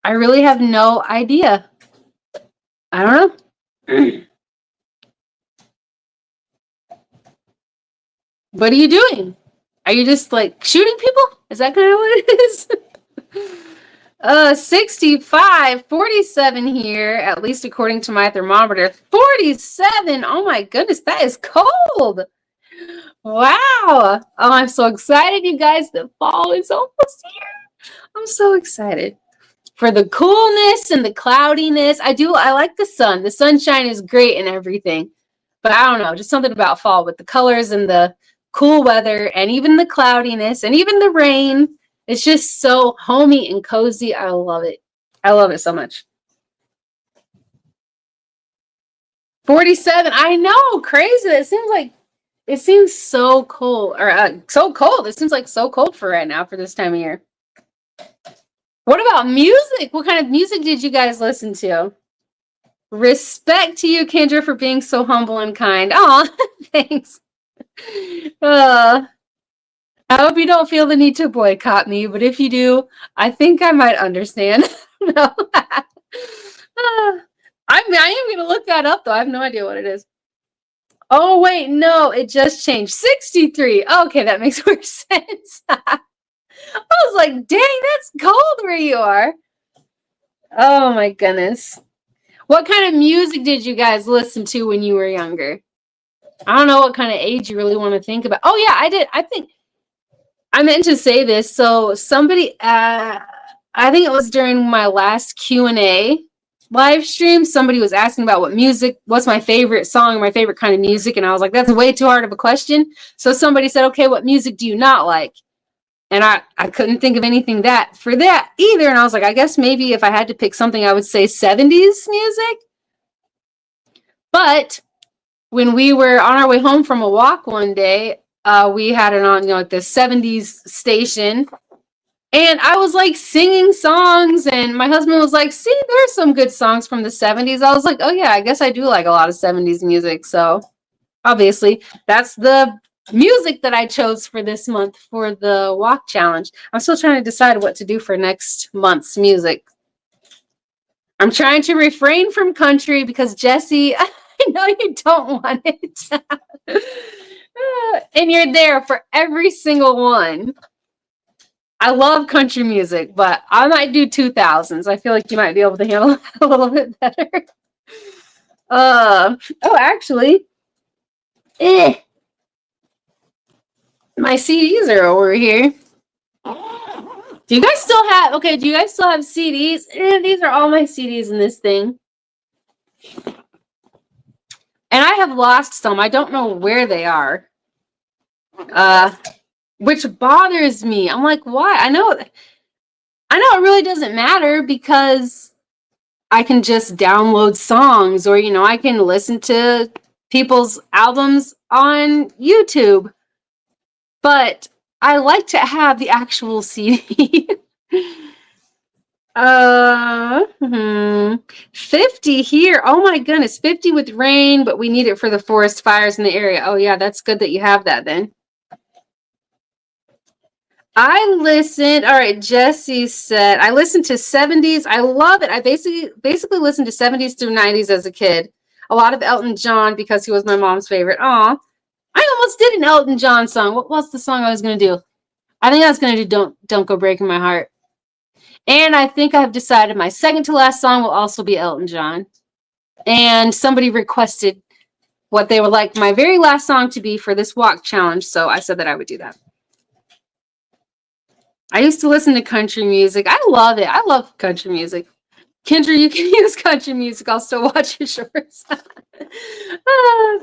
I really have no idea. I don't know. What are you doing? Are you just like shooting people? Is that kind of what it is? 65, 47 here, at least according to my thermometer. 47. Oh my goodness, that is cold. Wow. Oh, I'm so excited, you guys. The fall is almost here. I'm so excited for the coolness and the cloudiness. I like the sun. The sunshine is great and everything. But I don't know, just something about fall with the colors and the cool weather and even the cloudiness and even the rain. It's just so homey and cozy. I love it. I love it so much. 47. I know, crazy. It seems so cold, or so cold. It seems like so cold for right now for this time of year. What about music? What kind of music did you guys listen to? Respect to you, Kendra, for being so humble and kind. Oh, thanks. I hope you don't feel the need to boycott me, but if you do, I think I might understand. No. I am going to look that up, though. I have no idea what it is. Oh, wait, no, it just changed. 63. Okay, that makes more sense. I was like, dang, that's cold where you are. Oh, my goodness. What kind of music did you guys listen to when you were younger? I don't know what kind of age you really want to think about. Oh, yeah, I did. I think I meant to say this. So somebody, I think it was during my last Q&A live stream, somebody was asking about what's my favorite song, my favorite kind of music. And I was like, that's way too hard of a question. So somebody said, okay, what music do you not like? And I couldn't think of anything for that either. And I was like, I guess maybe if I had to pick something, I would say 70s music. But when we were on our way home from a walk one day, we had it on, like the 70s station. And I was like singing songs, and my husband was like, see, there's some good songs from the 70s. I was like, oh yeah, I guess I do like a lot of 70s music. So obviously that's the music that I chose for this month for the walk challenge. I'm still trying to decide what to do for next month's music. I'm trying to refrain from country because Jesse, I know you don't want it. And you're there for every single one. I love country music, but I might do 2000s. I feel like you might be able to handle it a little bit better. Oh, actually, my CDs are over here. Do you guys still have CDs? These are all my CDs in this thing. And I have lost some. I don't know where they are. Which bothers me. I'm like, why? I know it really doesn't matter because I can just download songs, or, I can listen to people's albums on YouTube. But I like to have the actual CD. 50 here. Oh my goodness, 50 with rain, but we need it for the forest fires in the area. Oh yeah, that's good that you have that then. All right, Jesse said, I listened to 70s. I love it. I basically listened to 70s through 90s as a kid. A lot of Elton John because he was my mom's favorite. Aw. I almost did an Elton John song. What was the song I was going to do? I think I was going to do Don't Go Breaking My Heart. And I think I've decided my second to last song will also be Elton John. And somebody requested what they would like my very last song to be for this walk challenge. So I said that I would do that. I used to listen to country music. I love it. I love country music. Kendra, you can use country music. I'll still watch your shorts.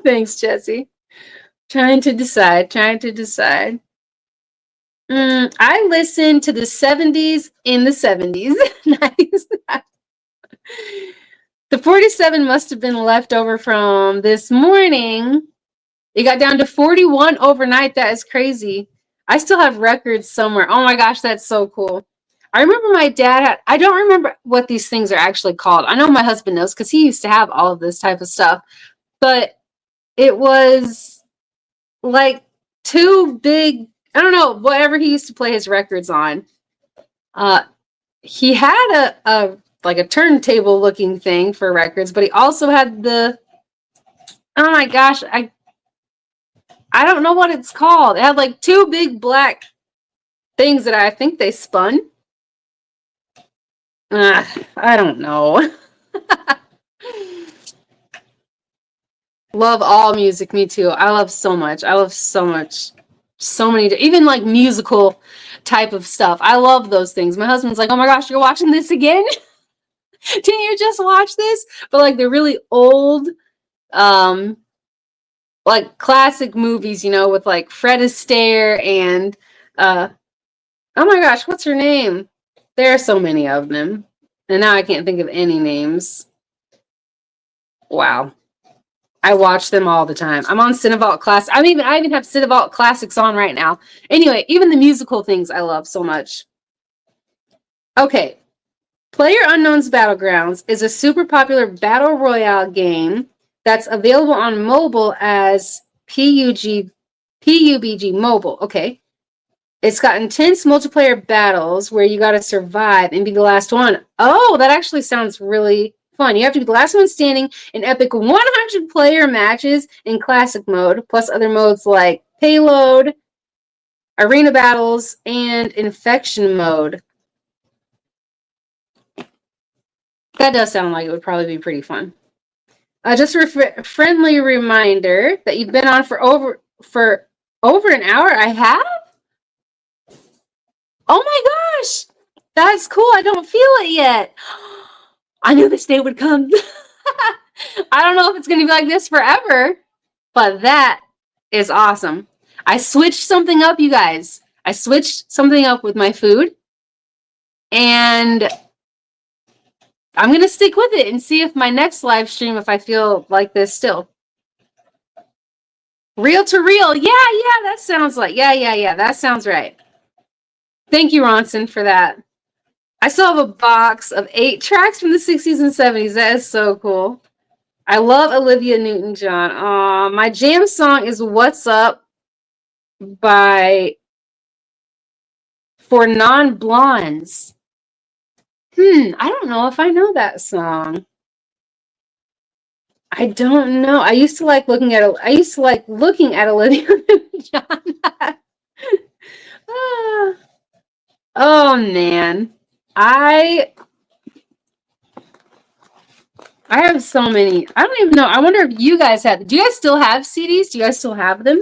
Thanks, Jesse. Trying to decide. I listened to the 70s in the 70s. Nice. The 47 must have been left over from this morning. It got down to 41 overnight. That is crazy. I still have records somewhere. Oh my gosh, that's so cool. I remember my dad I don't remember what these things are actually called. I know my husband knows because he used to have all of this type of stuff. But it was like two big, I don't know, whatever he used to play his records on. He had a turntable looking thing for records, but he also had oh my gosh, I don't know what it's called. It had like two big black things that I think they spun. I don't know. Love all music. Me too. I love so much. So many, even like musical type of stuff. I love those things. My husband's like, oh my gosh, you're watching this again? Didn't you just watch this? But like the really old, like classic movies, with like Fred Astaire and oh my gosh, what's her name? There are so many of them. And now I can't think of any names. Wow. I watch them all the time. I'm on Cinevault Classic. I even have Cinevault Classics on right now. Anyway, even the musical things I love so much. Okay. PlayerUnknown's Battlegrounds is a super popular battle royale game that's available on mobile as PUBG Mobile. Okay. It's got intense multiplayer battles where you got to survive and be the last one. Oh, that actually sounds really fun. You have to be the last one standing in epic 100-player matches in classic mode, plus other modes like payload, arena battles, and infection mode. That does sound like it would probably be pretty fun. Just a friendly reminder that you've been on for over an hour. I have? Oh my gosh! That's cool. I don't feel it yet. I knew this day would come. I don't know if it's going to be like this forever, but that is awesome. I switched something up, you guys. I switched something up with my food, and I'm going to stick with it and see if my next live stream, if I feel like this still. Reel to reel. Yeah, that sounds like, yeah. That sounds right. Thank you, Ronson, for that. I still have a box of 8 tracks from the 60s and 70s. That is so cool. I love Olivia Newton-John. My jam song is What's Up by For Non-Blondes. I don't know if I know that song. I don't know. I used to like looking at Olivia Newton-John. Oh man. I have so many. I don't even know. I wonder if you guys have. Do you guys still have CDs? Do you guys still have them?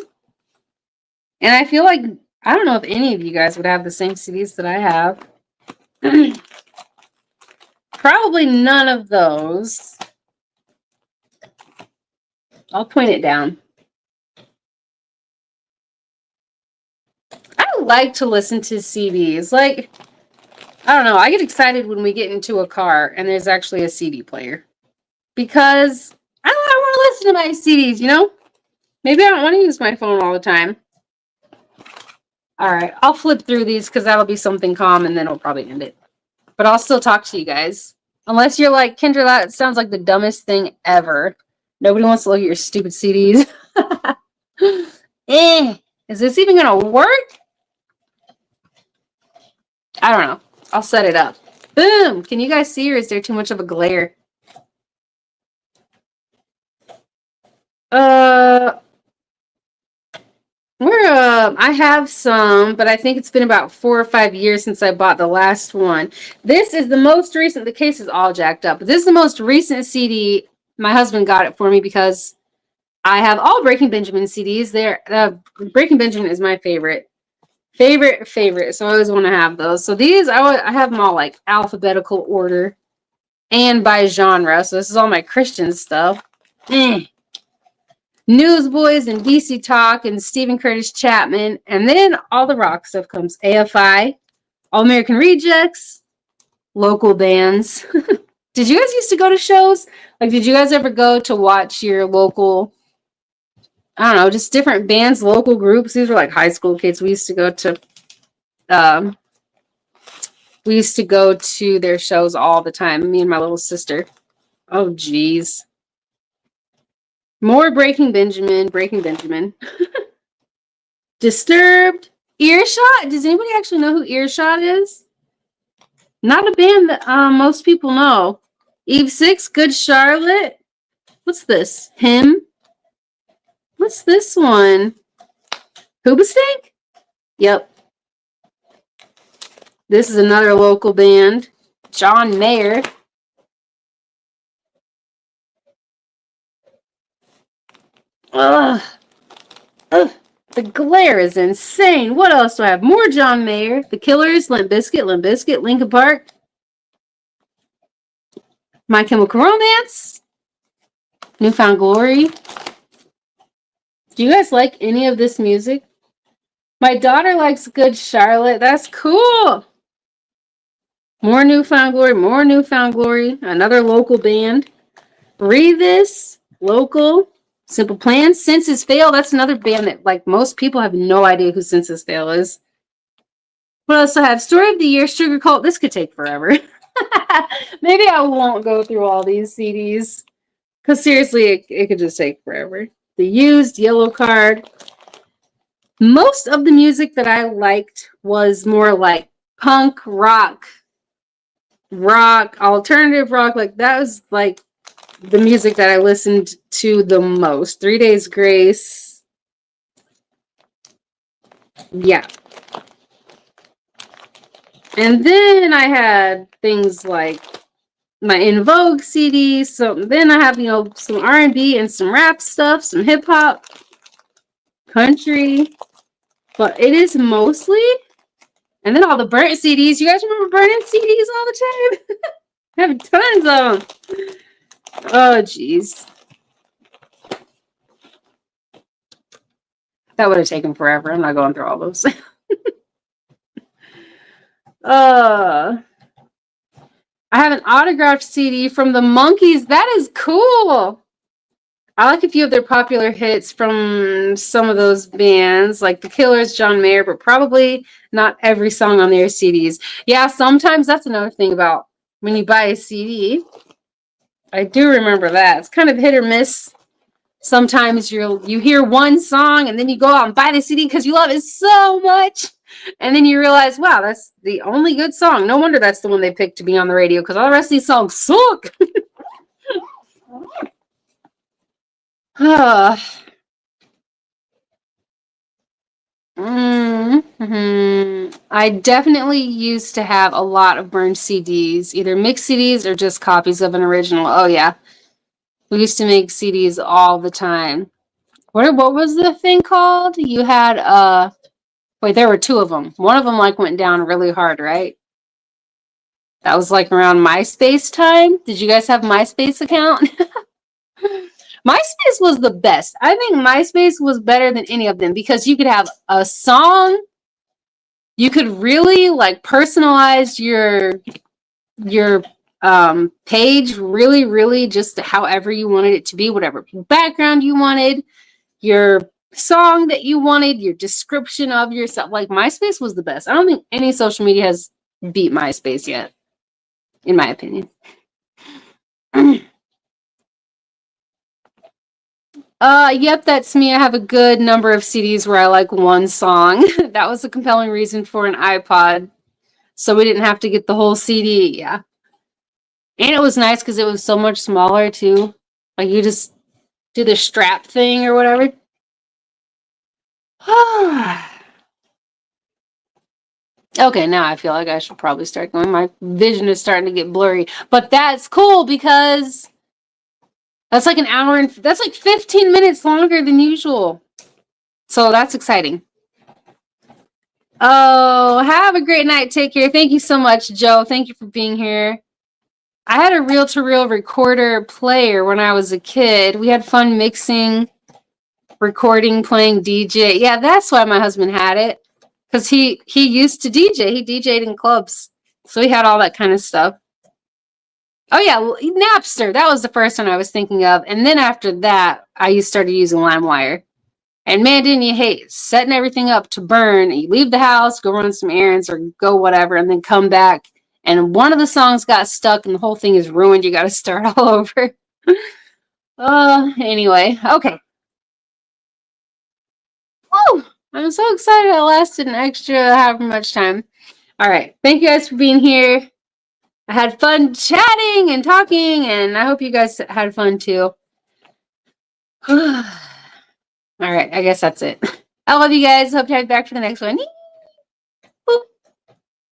And I feel like, I don't know if any of you guys would have the same CDs that I have. Probably none of those. I'll point it down. I like to listen to CDs. Like, I don't know. I get excited when we get into a car and there's actually a CD player because I want to listen to my CDs, you know? Maybe I don't want to use my phone all the time. All right, I'll flip through these because that'll be something calm and then it'll probably end it. But I'll still talk to you guys. Unless you're like, Kendra, that sounds like the dumbest thing ever. Nobody wants to look at your stupid CDs. Is this even going to work? I don't know. I'll set it up. Boom! Can you guys see or is there too much of a glare? I have some, but I think it's been about 4 or 5 years since I bought the last one. This is the most recent. The case is all jacked up. But this is the most recent CD. My husband got it for me because I have all Breaking Benjamin CDs. Breaking Benjamin is my favorite. So I always want to have those. So these, I have them all like alphabetical order and by genre. So this is all my Christian stuff. Newsboys and DC Talk and Stephen Curtis Chapman. And then all the rock stuff comes. AFI, All American Rejects, local bands. Did you guys used to go to shows? Like, did you guys ever go to watch your local, I don't know, just different bands, local groups? These were like high school kids. We used to go to their shows all the time, me and my little sister. Oh, geez. More Breaking Benjamin. Disturbed. Earshot. Does anybody actually know who Earshot is? Not a band that most people know. Eve 6, Good Charlotte. What's this? Him. What's this one? Hoobastank? Yep. This is another local band. John Mayer. Ugh. The glare is insane. What else do I have? More John Mayer. The Killers, Limp Bizkit, Linkin Park. My Chemical Romance. New Found Glory. Do you guys like any of this music? My daughter likes Good Charlotte. That's cool. More New Found Glory. Another local band. Breathe This. Local. Simple Plan. Senses Fail. That's another band that, like, most people have no idea who Senses Fail is. What else do I have? Story of the Year, Sugar Cult. This could take forever. Maybe I won't go through all these CDs. Because seriously, it could just take forever. The Used, Yellow Card. Most of the music that I liked was more like punk, rock, alternative rock. Like, that was like the music that I listened to the most. 3 Days Grace. Yeah. And then I had things like my In Vogue CD. So then I have, some R&B and some rap stuff, some hip hop, country. But it is mostly, and then all the burnt CDs. You guys remember burning CDs all the time? I have tons of them. Oh, jeez. That would have taken forever. I'm not going through all those. I have an autographed CD from the Monkees. That is cool. I like a few of their popular hits from some of those bands, like The Killers, John Mayer, but probably not every song on their CDs. Yeah, sometimes that's another thing about when you buy a CD. I do remember that. It's kind of hit or miss. Sometimes you hear one song and then you go out and buy the CD because you love it so much. And then you realize, wow, that's the only good song. No wonder that's the one they picked to be on the radio because all the rest of these songs suck. I definitely used to have a lot of burned CDs, either mixed CDs or just copies of an original. Oh yeah, we used to make CDs all the time. What was the thing called? You had wait, there were two of them. One of them like went down really hard, right? That was like around MySpace time. Did you guys have MySpace account? MySpace was the best. I think MySpace was better than any of them because you could have a song you could really like personalize your page really just however you wanted it to be, whatever background you wanted, your song that you wanted, your description of yourself. Like MySpace was the best. I don't think any social media has beat MySpace yet, in my opinion. Yep, that's me. I have a good number of CDs where I like one song. That was a compelling reason for an iPod. So we didn't have to get the whole CD, yeah. And it was nice because it was so much smaller too. Like you just do the strap thing or whatever. Okay, now I feel like I should probably start going. My vision is starting to get blurry. But that's cool because that's like an hour and that's like 15 minutes longer than usual. So that's exciting. Oh, have a great night. Take care. Thank you so much, Joe. Thank you for being here. I had a reel-to-reel recorder player when I was a kid. We had fun mixing, recording, playing DJ. Yeah, that's why my husband had it. Because he used to DJ. He DJ'd in clubs. So he had all that kind of stuff. Oh, yeah, Napster. That was the first one I was thinking of. And then after that, I started using LimeWire. And man, didn't you hate setting everything up to burn? You leave the house, go run some errands or go whatever, and then come back. And one of the songs got stuck and the whole thing is ruined. You got to start all over. Anyway, okay. Woo! I'm so excited it lasted an extra however much time. All right. Thank you guys for being here. I had fun chatting and talking, and I hope you guys had fun too. All right. I guess that's it. I love you guys. Hope to have you back for the next one.